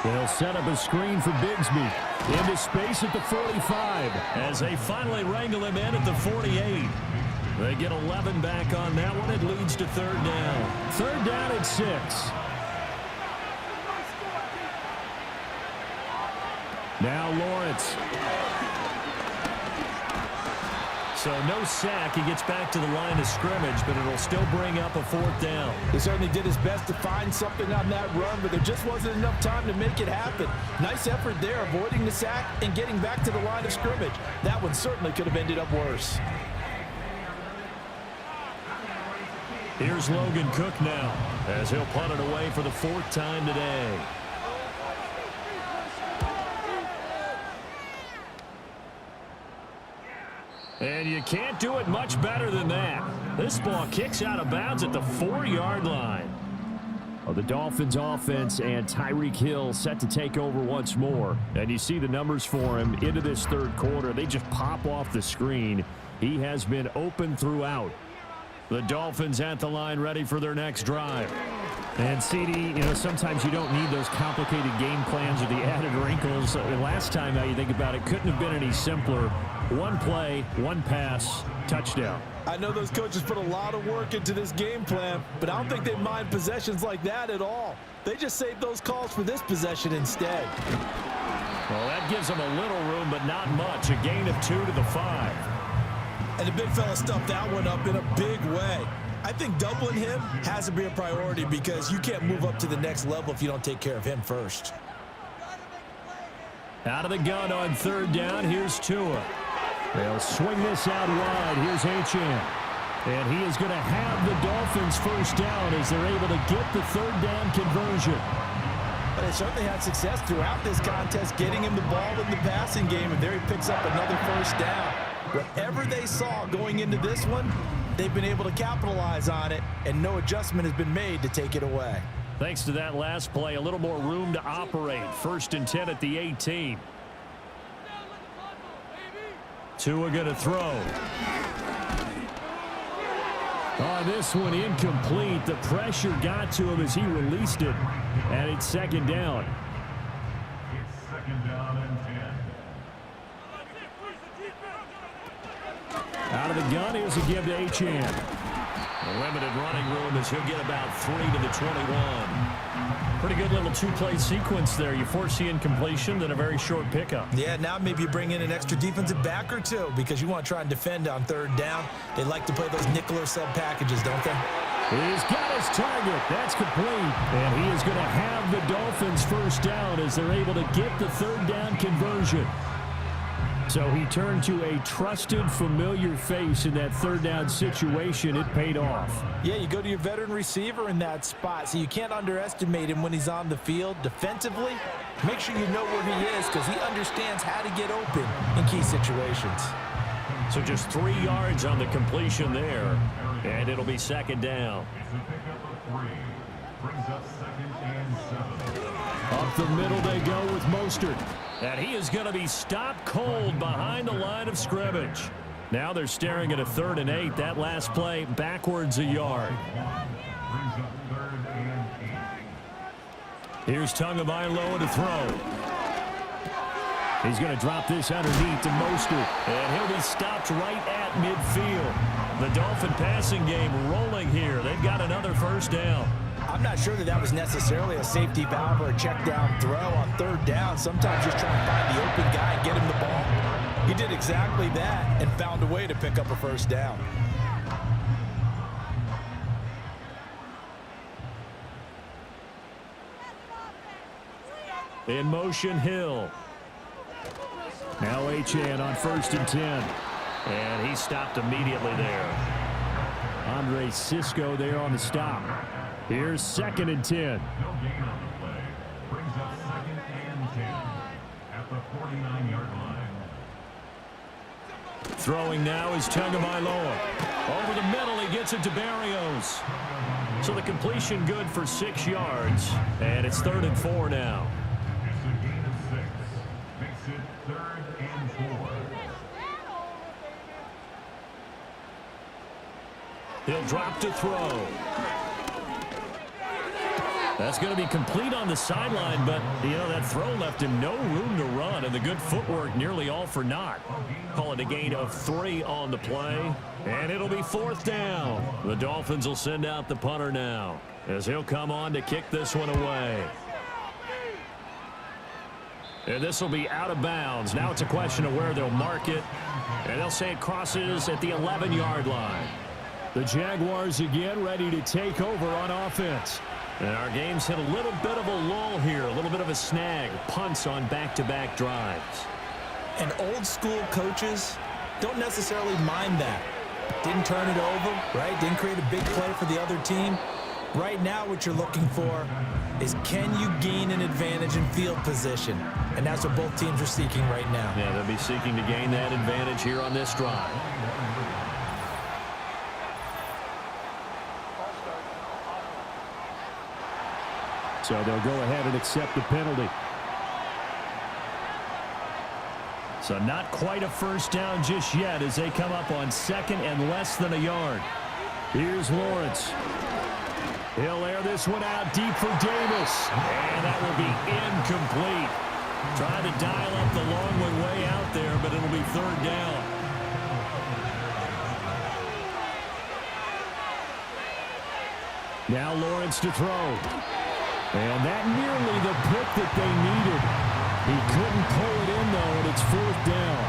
[SPEAKER 3] They'll set up a screen for Bigsby. Into space at the 45 as they finally wrangle him in at the 48. They get 11 back on that one. It leads to 3rd down. 3rd down at 6. Now Lawrence. So no sack. He gets back to the line of scrimmage, but it'll still bring up a 4th down.
[SPEAKER 2] He certainly did his best to find something on that run, but there just wasn't enough time to make it happen. Nice effort there, avoiding the sack and getting back to the line of scrimmage. That one certainly could have ended up worse.
[SPEAKER 3] Here's Logan Cook now as he'll punt it away for the 4th time today. And you can't do it much better than that. This ball kicks out of bounds at the 4-yard line. Well, the Dolphins offense and Tyreek Hill set to take over once more. And you see the numbers for him into this third quarter. They just pop off the screen. He has been open throughout. The Dolphins at the line ready for their next drive. And CD, sometimes you don't need those complicated game plans or the added wrinkles. Last time, now you think about it, couldn't have been any simpler. One play, one pass, touchdown.
[SPEAKER 2] I know those coaches put a lot of work into this game plan, but I don't think they mind possessions like that at all. They just saved those calls for this possession instead.
[SPEAKER 3] Well, that gives them a little room, but not much. A gain of 2 to the 5.
[SPEAKER 2] And the big fella stuffed that one up in a big way. I think doubling him has to be a priority because you can't move up to the next level if you don't take care of him first.
[SPEAKER 3] Out of the gun on third down. Here's Tua. They'll swing this out wide. Here's Achane. And he is going to have the Dolphins first down as they're able to get the third down conversion.
[SPEAKER 2] But they certainly had success throughout this contest getting him the ball in the passing game, and there he picks up another first down. Whatever they saw going into this one, they've been able to capitalize on it, and no adjustment has been made to take it away.
[SPEAKER 3] Thanks to that last play, a little more room to operate. 1st and 10 at the 18. Tua going to throw. On this one, incomplete. The pressure got to him as he released it. And it's 2nd down.
[SPEAKER 4] It's 2nd down and 10.
[SPEAKER 3] Out of the gun, here's a give to Achane. Limited running room as he'll get about 3 to the 21. Pretty good little two-play sequence there. You force the incompletion, then a very short pickup.
[SPEAKER 2] Yeah, now maybe you bring in an extra defensive back or two because you want to try and defend on third down. They like to play those nickel or sub packages, don't they?
[SPEAKER 3] He's got his target. That's complete. And he is going to have the Dolphins first down as they're able to get the third down conversion. So he turned to a trusted, familiar face in that third down situation. It paid off.
[SPEAKER 2] Yeah, you go to your veteran receiver in that spot, so you can't underestimate him when he's on the field. Defensively, make sure you know where he is because he understands how to get open in key situations.
[SPEAKER 3] So just 3 yards on the completion there, and it'll be 2nd down.
[SPEAKER 4] It's a pickup of 3. Brings up 2nd and 7.
[SPEAKER 3] Up the middle they go with Mostert. And he is going to be stopped cold behind the line of scrimmage. Now they're staring at a 3rd and 8. That last play backwards a yard.
[SPEAKER 4] Brings up 3rd and 8.
[SPEAKER 3] Here's Tagovailoa to throw. He's going to drop this underneath to Mostert. And he'll be stopped right at midfield. The Dolphin passing game rolling here. They've got another first down.
[SPEAKER 2] I'm not sure that was necessarily a safety valve or a check down throw on third down. Sometimes just try and find the open guy and get him the ball. He did exactly that and found a way to pick up a first down.
[SPEAKER 3] In motion, Hill. Now Achane on 1st and 10. And he stopped immediately there. Andre Cisco there on the stop. Here's 2nd and 10.
[SPEAKER 4] No gain on the play. Brings up 2nd and 10 at the 49-yard line.
[SPEAKER 3] Throwing now is Tagovailoa. Over the middle, he gets it to Barrios. So the completion good for 6 yards. And it's 3rd and 4 now.
[SPEAKER 4] It's a gain of 6. Makes it 3rd and 4.
[SPEAKER 3] He'll drop to throw. That's going to be complete on the sideline, but, you know, that throw left him no room to run, and the good footwork nearly all for naught. Call it a gain of 3 on the play, and it'll be 4th down. The Dolphins will send out the punter now as he'll come on to kick this one away. And this will be out of bounds. Now it's a question of where they'll mark it, and they'll say it crosses at the 11-yard line. The Jaguars again ready to take over on offense. And our game's hit a little bit of a lull here, a little bit of a snag. Punts on back-to-back drives.
[SPEAKER 2] And old school coaches don't necessarily mind that. Didn't turn it over, right? Didn't create a big play for the other team. Right now what you're looking for is can you gain an advantage in field position? And that's what both teams are seeking right now.
[SPEAKER 3] Yeah, they'll be seeking to gain that advantage here on this drive. So they'll go ahead and accept the penalty. So not quite a first down just yet as they come up on 2nd and less than a yard. Here's Lawrence. He'll air this one out deep for Davis. And that will be incomplete. Trying to dial up the long one way out there, but it'll be 3rd down. Now Lawrence to throw. And that nearly the pick that they needed. He couldn't pull it in, though, and it's 4th down.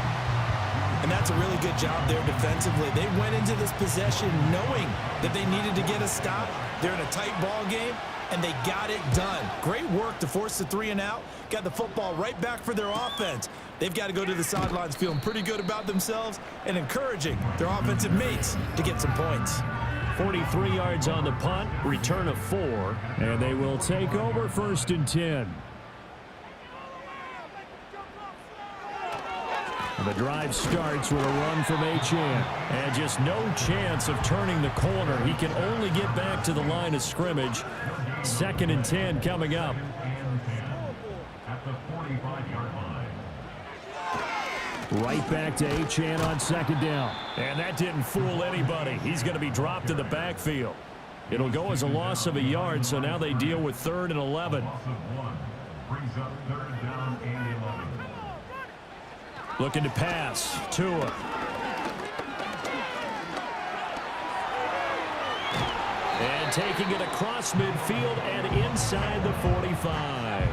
[SPEAKER 2] And That's a really good job there defensively. They went into this possession knowing that they needed to get a stop. They're in a tight ball game, and they got it done. Great work to force the 3 and out. Got the football right back for their offense. They've got to go to the sidelines feeling pretty good about themselves and encouraging their offensive mates to get some points.
[SPEAKER 1] 43 yards on the punt, return of 4, and they will take over 1st and 10. The drive starts with a run from Achane. And just no chance of turning the corner. He can only get back to the line of scrimmage. 2nd and 10 coming up.
[SPEAKER 4] At the 45-yard line.
[SPEAKER 1] Right back to Achane on 2nd down. And that didn't fool anybody. He's going to be dropped in the backfield. It'll go as a loss of a yard, so now they deal with 3rd and 11.
[SPEAKER 4] Loss of 1 brings up 3rd down and 11.
[SPEAKER 1] Looking to pass. Tua. And taking it across midfield and inside the 45.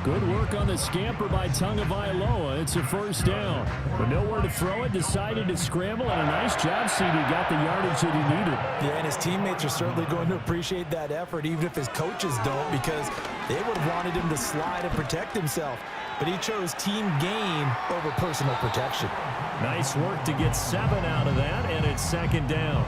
[SPEAKER 1] Good work on the scamper by Tagovailoa. It's a 1st down. But nowhere to throw it. Decided to scramble, and a nice job, CD. Got the yardage that he needed.
[SPEAKER 2] Yeah, and his teammates are certainly going to appreciate that effort, even if his coaches don't, because they would have wanted him to slide and protect himself. But he chose team gain over personal protection.
[SPEAKER 1] Nice work to get 7 out of that, and it's 2nd down.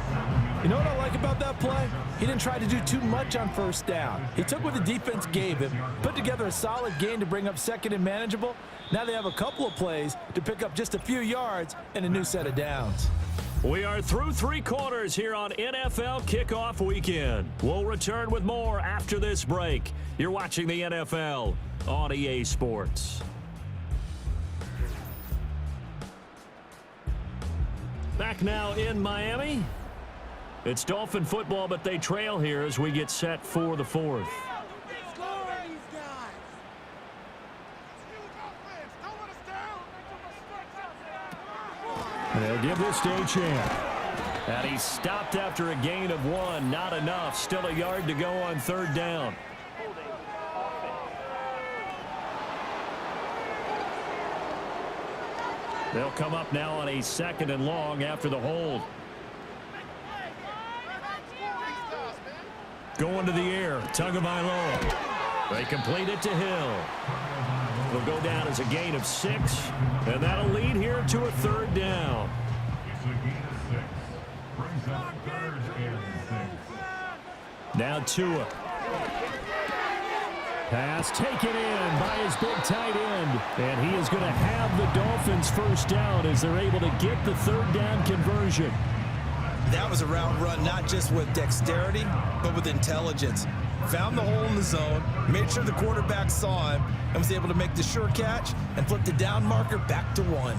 [SPEAKER 2] You know what I like about that play? He didn't try to do too much on 1st down. He took what the defense gave him, put together a solid gain to bring up 2nd and manageable. Now they have a couple of plays to pick up just a few yards and a new set of downs.
[SPEAKER 1] We are through 3 quarters here on NFL Kickoff Weekend. We'll return with more after this break. You're watching the NFL on EA Sports. Back now in Miami. It's Dolphin football, but they trail here as we get set for the 4th. And they'll give this to Achane. And he stopped after a gain of 1. Not enough. Still a yard to go on 3rd down. They'll come up now on a 2nd and long after the hold. Going to the air. Tagovailoa. They complete it to Hill. It'll go down as a gain of 6. And that'll lead here to a 3rd down.
[SPEAKER 4] It's a gain of 6. Brings up 3rd and 6.
[SPEAKER 1] Now Tua. Pass taken in by his big tight end. And he is going to have the Dolphins 1st down as they're able to get the 3rd down conversion.
[SPEAKER 2] That was a route run not just with dexterity, but with intelligence. Found the hole in the zone, made sure the quarterback saw him, and was able to make the sure catch and flip the down marker back to 1.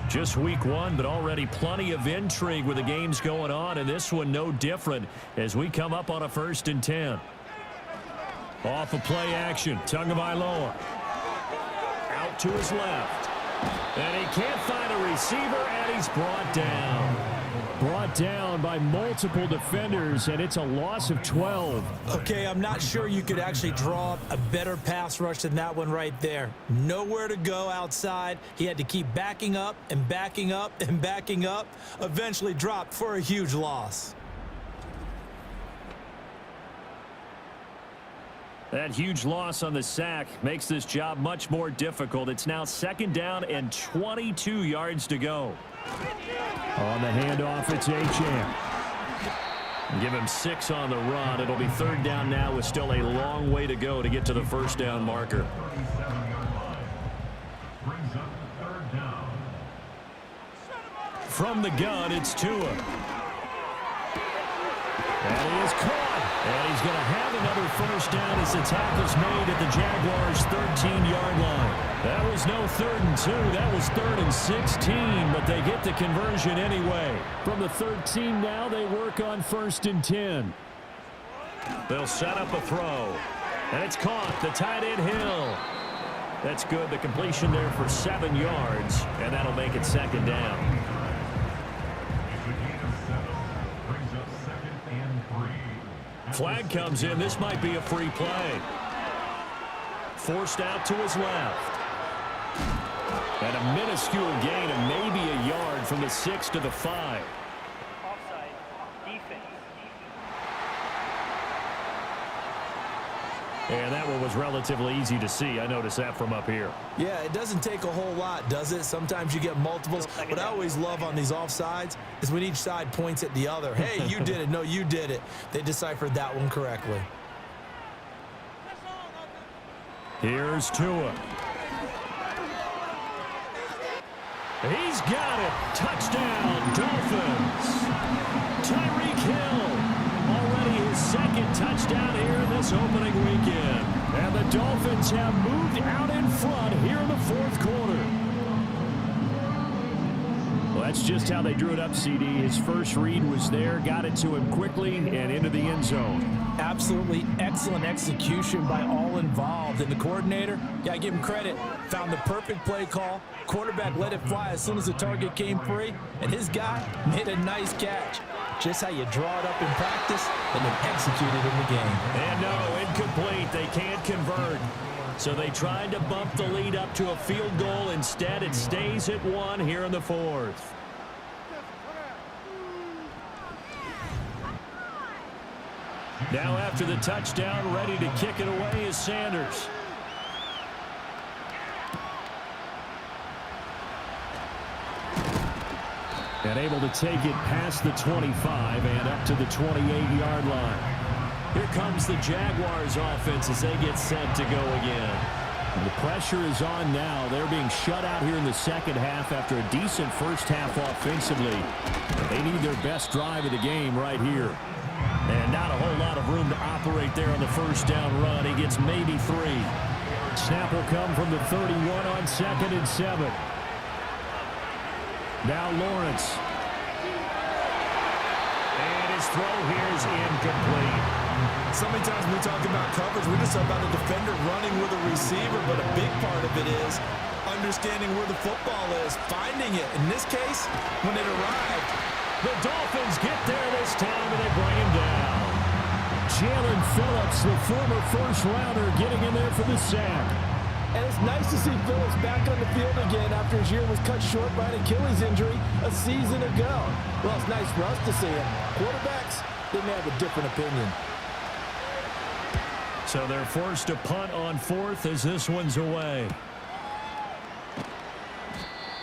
[SPEAKER 1] Just week 1, but already plenty of intrigue with the games going on, and this one no different as we come up on a 1st and 10. Off of play action, Tagovailoa. Out to his left. And he can't find a receiver, and he's brought down. Brought down by multiple defenders, and it's a loss of 12.
[SPEAKER 2] Okay, I'm not sure you could actually draw up a better pass rush than that one right there. Nowhere to go outside. He had to keep backing up and backing up and backing up. Eventually dropped for a huge loss.
[SPEAKER 1] That huge loss on the sack makes this job much more difficult. It's now 2nd down and 22 yards to go. On the handoff, it's Achane. Give him 6 on the run. It'll be 3rd down now with still a long way to go to get to the 1st down marker.
[SPEAKER 4] Brings up 3rd down.
[SPEAKER 1] From the gun, it's Tua. And he is caught. And he's going to have another 1st down as the tackle's made at the Jaguars' 13-yard line. That was no 3rd and 2. That was 3rd and 16, but they get the conversion anyway. From the 13 now, they work on 1st and 10. They'll set up a throw. And it's caught. The tight end Hill. That's good. The completion there for 7 yards, and that'll make it 2nd down.
[SPEAKER 4] It's a gain of 7. Brings up 2nd and 3.
[SPEAKER 1] Flag comes in. This might be a free play. Forced out to his left.
[SPEAKER 3] And a minuscule gain of maybe a yard from the 6 to the 5.
[SPEAKER 6] Offside. Defense.
[SPEAKER 3] And that one was relatively easy to see. I noticed that from up here.
[SPEAKER 2] Yeah, it doesn't take a whole lot, does it? Sometimes you get multiples. What I always love on these offsides is when each side points at the other. Hey, you did it. No, you did it. They deciphered that one correctly.
[SPEAKER 3] Here's Tua. He's got it. Touchdown, Dolphins. Tyreek Hill. Already his second touchdown here in this opening weekend. And the Dolphins have moved out in front here in the fourth quarter. Well, that's just how they drew it up, CD. His first read was there, got it to him quickly, and into the end zone.
[SPEAKER 2] Absolutely excellent execution by all involved. And the coordinator, got to give him credit, found the perfect play call. Quarterback let it fly as soon as the target came free, and his guy made a nice catch. Just how you draw it up in practice and then execute it in the game.
[SPEAKER 3] And no, incomplete. They can't convert. So they tried to bump the lead up to a field goal. Instead, it stays at 1 here in the fourth. Now after the touchdown, ready to kick it away is Sanders. And able to take it past the 25 and up to the 28-yard line. Here comes the Jaguars offense as they get set to go again. And the pressure is on now. They're being shut out here in the second half after a decent first half offensively. They need their best drive of the game right here. And not a whole lot of room to operate there on the first down run. He gets maybe 3. Snap will come from the 31 on 2nd and 7. Now Lawrence. And his throw here is incomplete.
[SPEAKER 2] So many times when we talk about coverage, we just talk about a defender running with a receiver, but a big part of it is understanding where the football is, finding it. In this case, when it arrived,
[SPEAKER 3] the Dolphins get there this time, and they bring him down. Jalen Phillips, the former first-rounder, getting in there for the sack.
[SPEAKER 2] And it's nice to see Phillips back on the field again after his year was cut short by an Achilles injury a season ago. Well, it's nice for us to see him. Quarterbacks, they may have a different opinion.
[SPEAKER 3] So they're forced to punt on 4th as this one's away.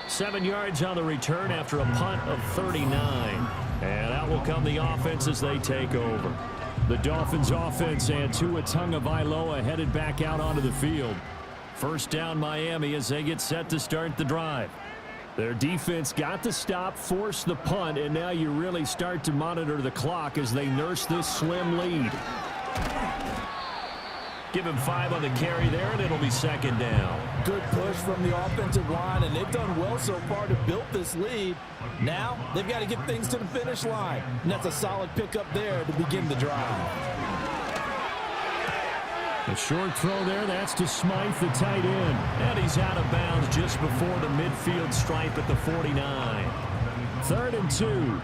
[SPEAKER 3] 7 yards on the return after a punt of 39. And out will come the offense as they take over. The Dolphins offense and Tua Tagovailoa headed back out onto the field. First down Miami as they get set to start the drive. Their defense got the stop, forced the punt, and now you really start to monitor the clock as they nurse this slim lead. Give him 5 on the carry there, and it'll be second down.
[SPEAKER 2] Good push from the offensive line, and they've done well so far to build this lead. Now they've got to get things to the finish line, and that's a solid pickup there to begin the drive.
[SPEAKER 3] A short throw there, that's to Smythe, the tight end. And he's out of bounds just before the midfield stripe at the 49. 3rd and 2.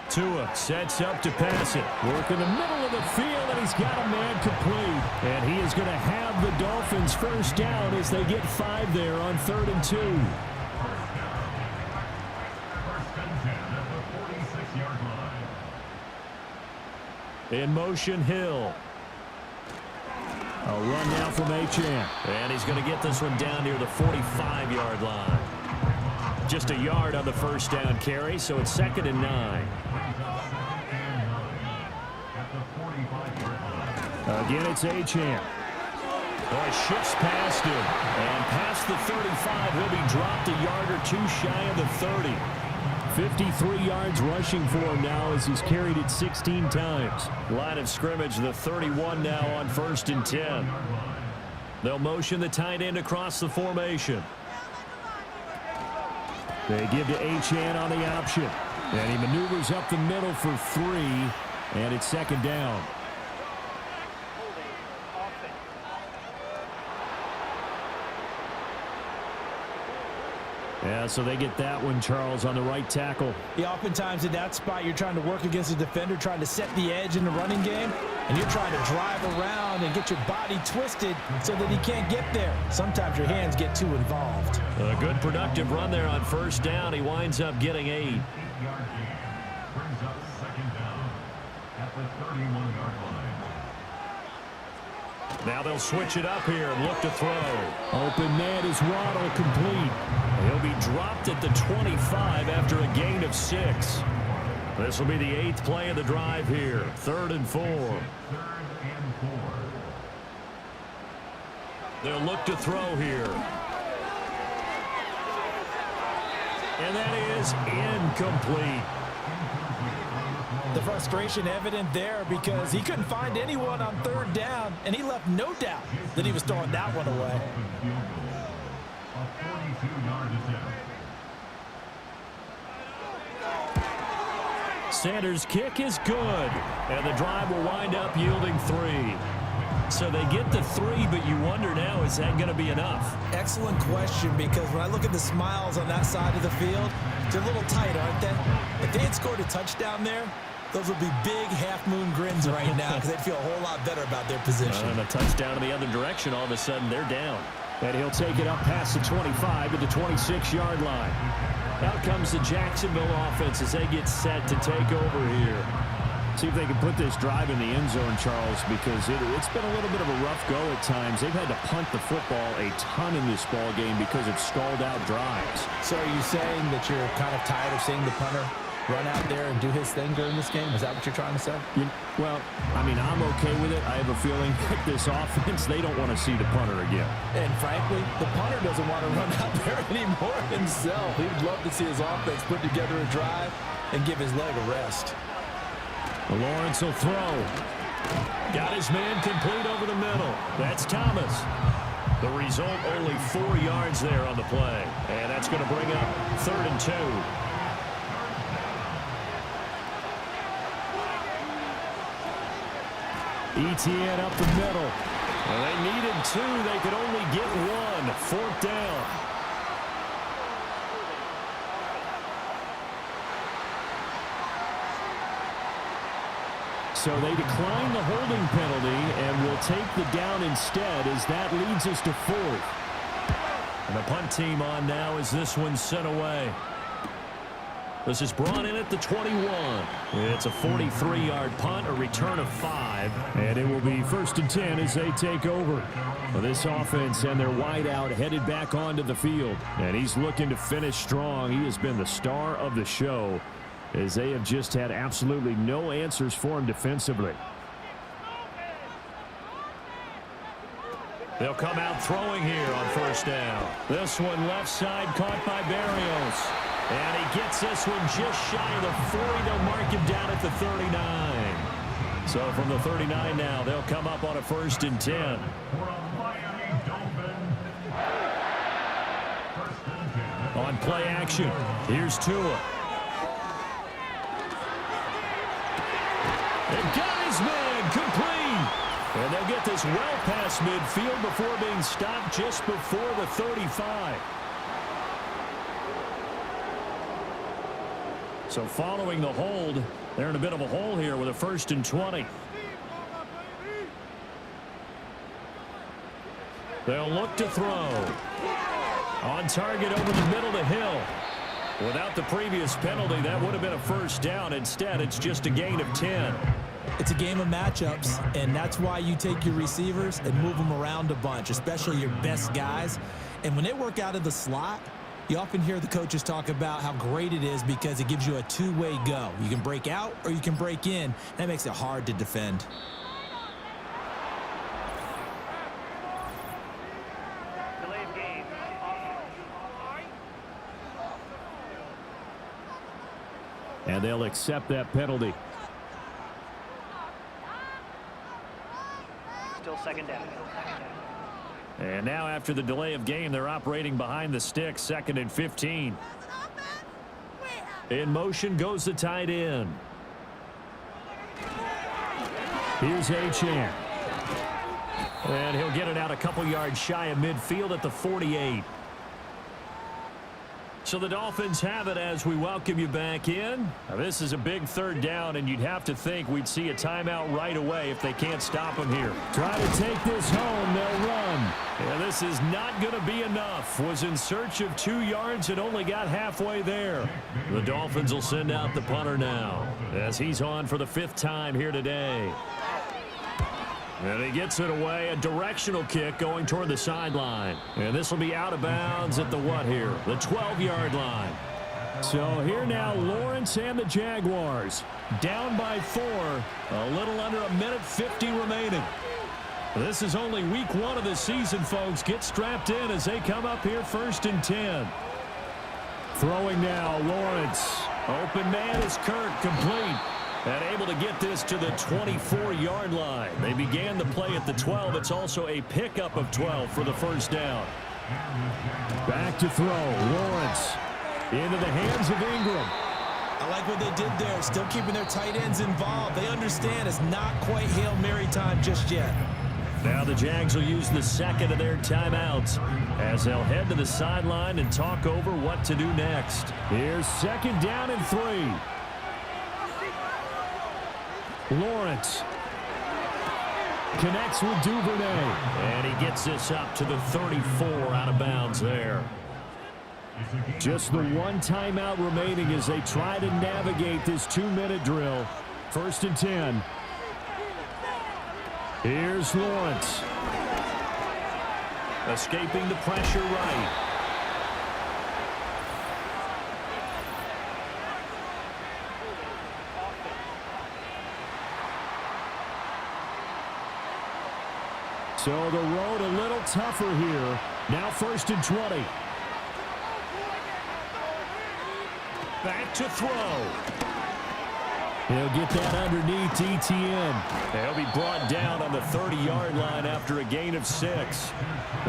[SPEAKER 3] Tua sets up to pass it. Work in the middle of the field, and he's got a man complete. And he is going to have the Dolphins first down as they get 5 there on 3rd and 2. In motion, Hill. A run now from Achane. And he's going to get this one down near the 45-yard line. Just a yard on the first down carry, so it's 2nd and 9. Again, it's Achane. Boy, shifts past him. And past the 35, he'll be dropped a yard or 2 shy of the 30. 53 yards rushing for him now as he's carried it 16 times. Line of scrimmage, the 31 now on 1st and 10. They'll motion the tight end across the formation. They give to Achane on the option. And he maneuvers up the middle for 3. And it's 2nd down. Yeah, so they get that one, Charles, on the right tackle.
[SPEAKER 2] Yeah, oftentimes in that spot, you're trying to work against a defender, trying to set the edge in the running game, and you're trying to drive around and get your body twisted so that he can't get there. Sometimes your hands get too involved.
[SPEAKER 3] A good productive run there on first down. He winds up getting 8.
[SPEAKER 4] 8-yard gain brings up second down at the 31-yard line.
[SPEAKER 3] Now they'll switch it up here and look to throw. Open man is Waddle, complete. He'll be dropped at the 25 after a gain of 6. This will be the 8th play of the drive here. 3rd and 4.
[SPEAKER 4] 3rd and 4.
[SPEAKER 3] They'll look to throw here. And that is incomplete.
[SPEAKER 2] The frustration evident there because he couldn't find anyone on 3rd down, and he left no doubt that he was throwing that one away.
[SPEAKER 4] A 42-yard attempt.
[SPEAKER 3] Sanders' kick is good, and the drive will wind up yielding 3. So they get the 3, but you wonder now, is that going to be enough?
[SPEAKER 2] Excellent question, because when I look at the smiles on that side of the field, they're a little tight, aren't they? If they had scored a touchdown there, those would be big half-moon grins right now because they'd feel a whole lot better about their position.
[SPEAKER 3] And a touchdown in the other direction, all of a sudden they're down. And he'll take it up past the 25 to the 26-yard line. Out comes the Jacksonville offense as they get set to take over here. See if they can put this drive in the end zone, Charles, because it's been a little bit of a rough go at times. They've had to punt the football a ton in this ball game because of stalled-out drives.
[SPEAKER 2] So are you saying that you're kind of tired of seeing the punter run out there and do his thing during this game? Is that what you're trying to say?
[SPEAKER 3] Well, I mean, I'm okay with it. I have a feeling that this offense, they don't want to see the punter again.
[SPEAKER 2] And frankly, the punter doesn't want to run out there anymore himself. He would love to see his offense put together a drive and give his leg a rest.
[SPEAKER 3] Lawrence will throw. Got his man complete over the middle. That's Thomas. The result, only 4 yards there on the play. And that's going to bring up 3rd and 2. ETN up the middle. Well, they needed 2. They could only get 1. 4th down. So they decline the holding penalty and will take the down instead as that leads us to 4th. And the punt team on now as this one's sent away. This is brought in at the 21. It's a 43-yard punt, a return of 5. And it will be 1st and 10 as they take over. Well, this offense and their wideout headed back onto the field. And he's looking to finish strong. He has been the star of the show as they have just had absolutely no answers for him defensively. They'll come out throwing here on 1st down. This one left side caught by Barrios. And he gets this one just shy of the 40. They'll mark him down at the 39. So from the 39 now, they'll come up on a 1st and 10.
[SPEAKER 4] For a Miami Dolphins. 1st and 10.
[SPEAKER 3] On play action, here's Tua. They've got his man complete. And they'll get this well past midfield before being stopped just before the 35. So following the hold, they're in a bit of a hole here with a 1st and 20. They'll look to throw. On target over the middle to Hill. Without the previous penalty, that would have been a 1st down. Instead, it's just a gain of 10.
[SPEAKER 2] It's a game of matchups, and that's why you take your receivers and move them around a bunch, especially your best guys. And when they work out of the slot, you often hear the coaches talk about how great it is because it gives you a two-way go. You can break out or you can break in. That makes it hard to defend.
[SPEAKER 6] Delay of game.
[SPEAKER 3] And they'll accept that penalty.
[SPEAKER 6] Still 2nd down.
[SPEAKER 3] And now after the delay of game, they're operating behind the sticks, 2nd and 15. In motion goes the tight end. Here's Achane. And he'll get it out a couple yards shy of midfield at the 48. So the Dolphins have it as we welcome you back in. Now, this is a big third down, and you'd have to think we'd see a timeout right away if they can't stop them here.
[SPEAKER 1] Try to take this home. They'll run.
[SPEAKER 3] Yeah, this is not going to be enough. Was in search of 2 yards and only got halfway there. The Dolphins will send out the punter now as he's on for the 5th time here today. And he gets it away, a directional kick going toward the sideline. And this will be out of bounds at the what here? The 12-yard line.
[SPEAKER 1] So here now, Lawrence and the Jaguars. Down by 4. A little under a minute 50 remaining. This is only week 1 of the season, folks. Get strapped in as they come up here 1st and 10. Throwing now, Lawrence. Open man is Kirk, complete. And able to get this to the 24-yard line. They began the play at the 12. It's also a pickup of 12 for the 1st down. Back to throw. Lawrence into the hands of Ingram.
[SPEAKER 2] I like what they did there. Still keeping their tight ends involved. They understand it's not quite Hail Mary time just yet.
[SPEAKER 3] Now the Jags will use the 2nd of their timeouts as they'll head to the sideline and talk over what to do next.
[SPEAKER 1] Here's 2nd down and 3. Lawrence connects with Duvernay.
[SPEAKER 3] And he gets this up to the 34 out of bounds there.
[SPEAKER 1] Just the 1 timeout remaining as they try to navigate this 2-minute drill. 1st and 10. Here's Lawrence.
[SPEAKER 3] Escaping the pressure right.
[SPEAKER 1] So the road a little tougher here. Now 1st and 20.
[SPEAKER 3] Back to throw.
[SPEAKER 1] He'll get that underneath ETN.
[SPEAKER 3] They'll be brought down on the 30-yard line after a gain of 6.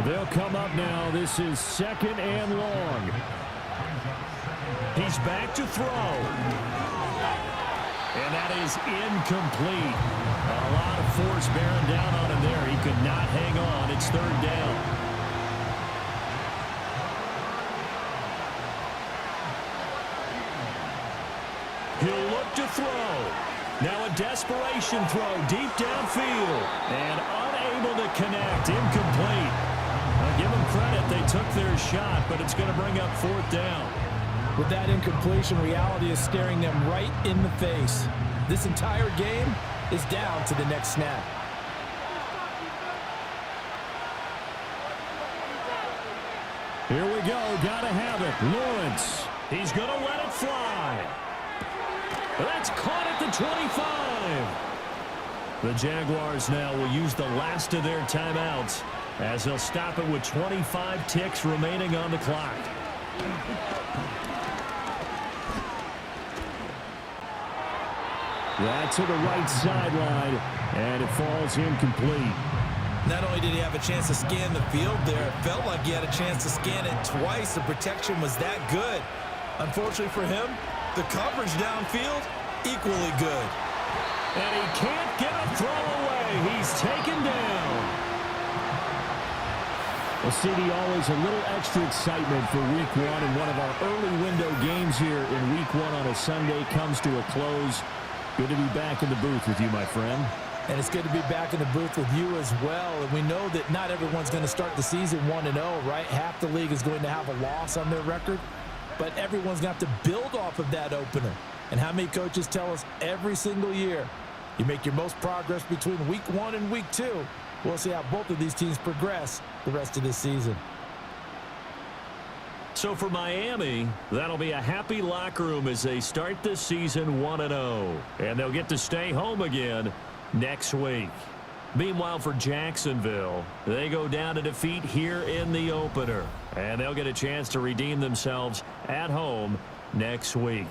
[SPEAKER 1] They'll come up now. This is 2nd and long.
[SPEAKER 3] He's back to throw. And that is incomplete. A lot of force bearing down on him there. He could not hang on. It's 3rd down. He'll look to throw. Now a desperation throw deep downfield. And unable to connect. Incomplete. I'll give them credit. They took their shot, but it's going to bring up 4th down.
[SPEAKER 2] With that incompletion, reality is staring them right in the face. This entire game is down to the next snap.
[SPEAKER 1] Here we go. Gotta have it. Lawrence.
[SPEAKER 3] He's going to let it fly. That's caught at the 25. The Jaguars now will use the last of their timeouts as they'll stop it with 25 ticks remaining on the clock.
[SPEAKER 1] Right to the right sideline, and it falls incomplete.
[SPEAKER 2] Not only did he have a chance to scan the field there, it felt like he had a chance to scan it twice. The protection was that good. Unfortunately for him, the coverage downfield, equally good.
[SPEAKER 3] And he can't get a throw away. He's taken down.
[SPEAKER 1] Well, CD, always a little extra excitement for week 1, and one of our early window games here in week 1 on a Sunday comes to a close. Good to be back in the booth with you, my friend.
[SPEAKER 2] And it's good to be back in the booth with you as well. And we know that not everyone's going to start the season 1-0, right? Half the league is going to have a loss on their record. But everyone's got to build off of that opener. And how many coaches tell us every single year, you make your most progress between week 1 and week 2. We'll see how both of these teams progress the rest of this season.
[SPEAKER 3] So for Miami, that'll be a happy locker room as they start this season 1-0. And they'll get to stay home again next week. Meanwhile, for Jacksonville, they go down to defeat here in the opener. And they'll get a chance to redeem themselves at home next week.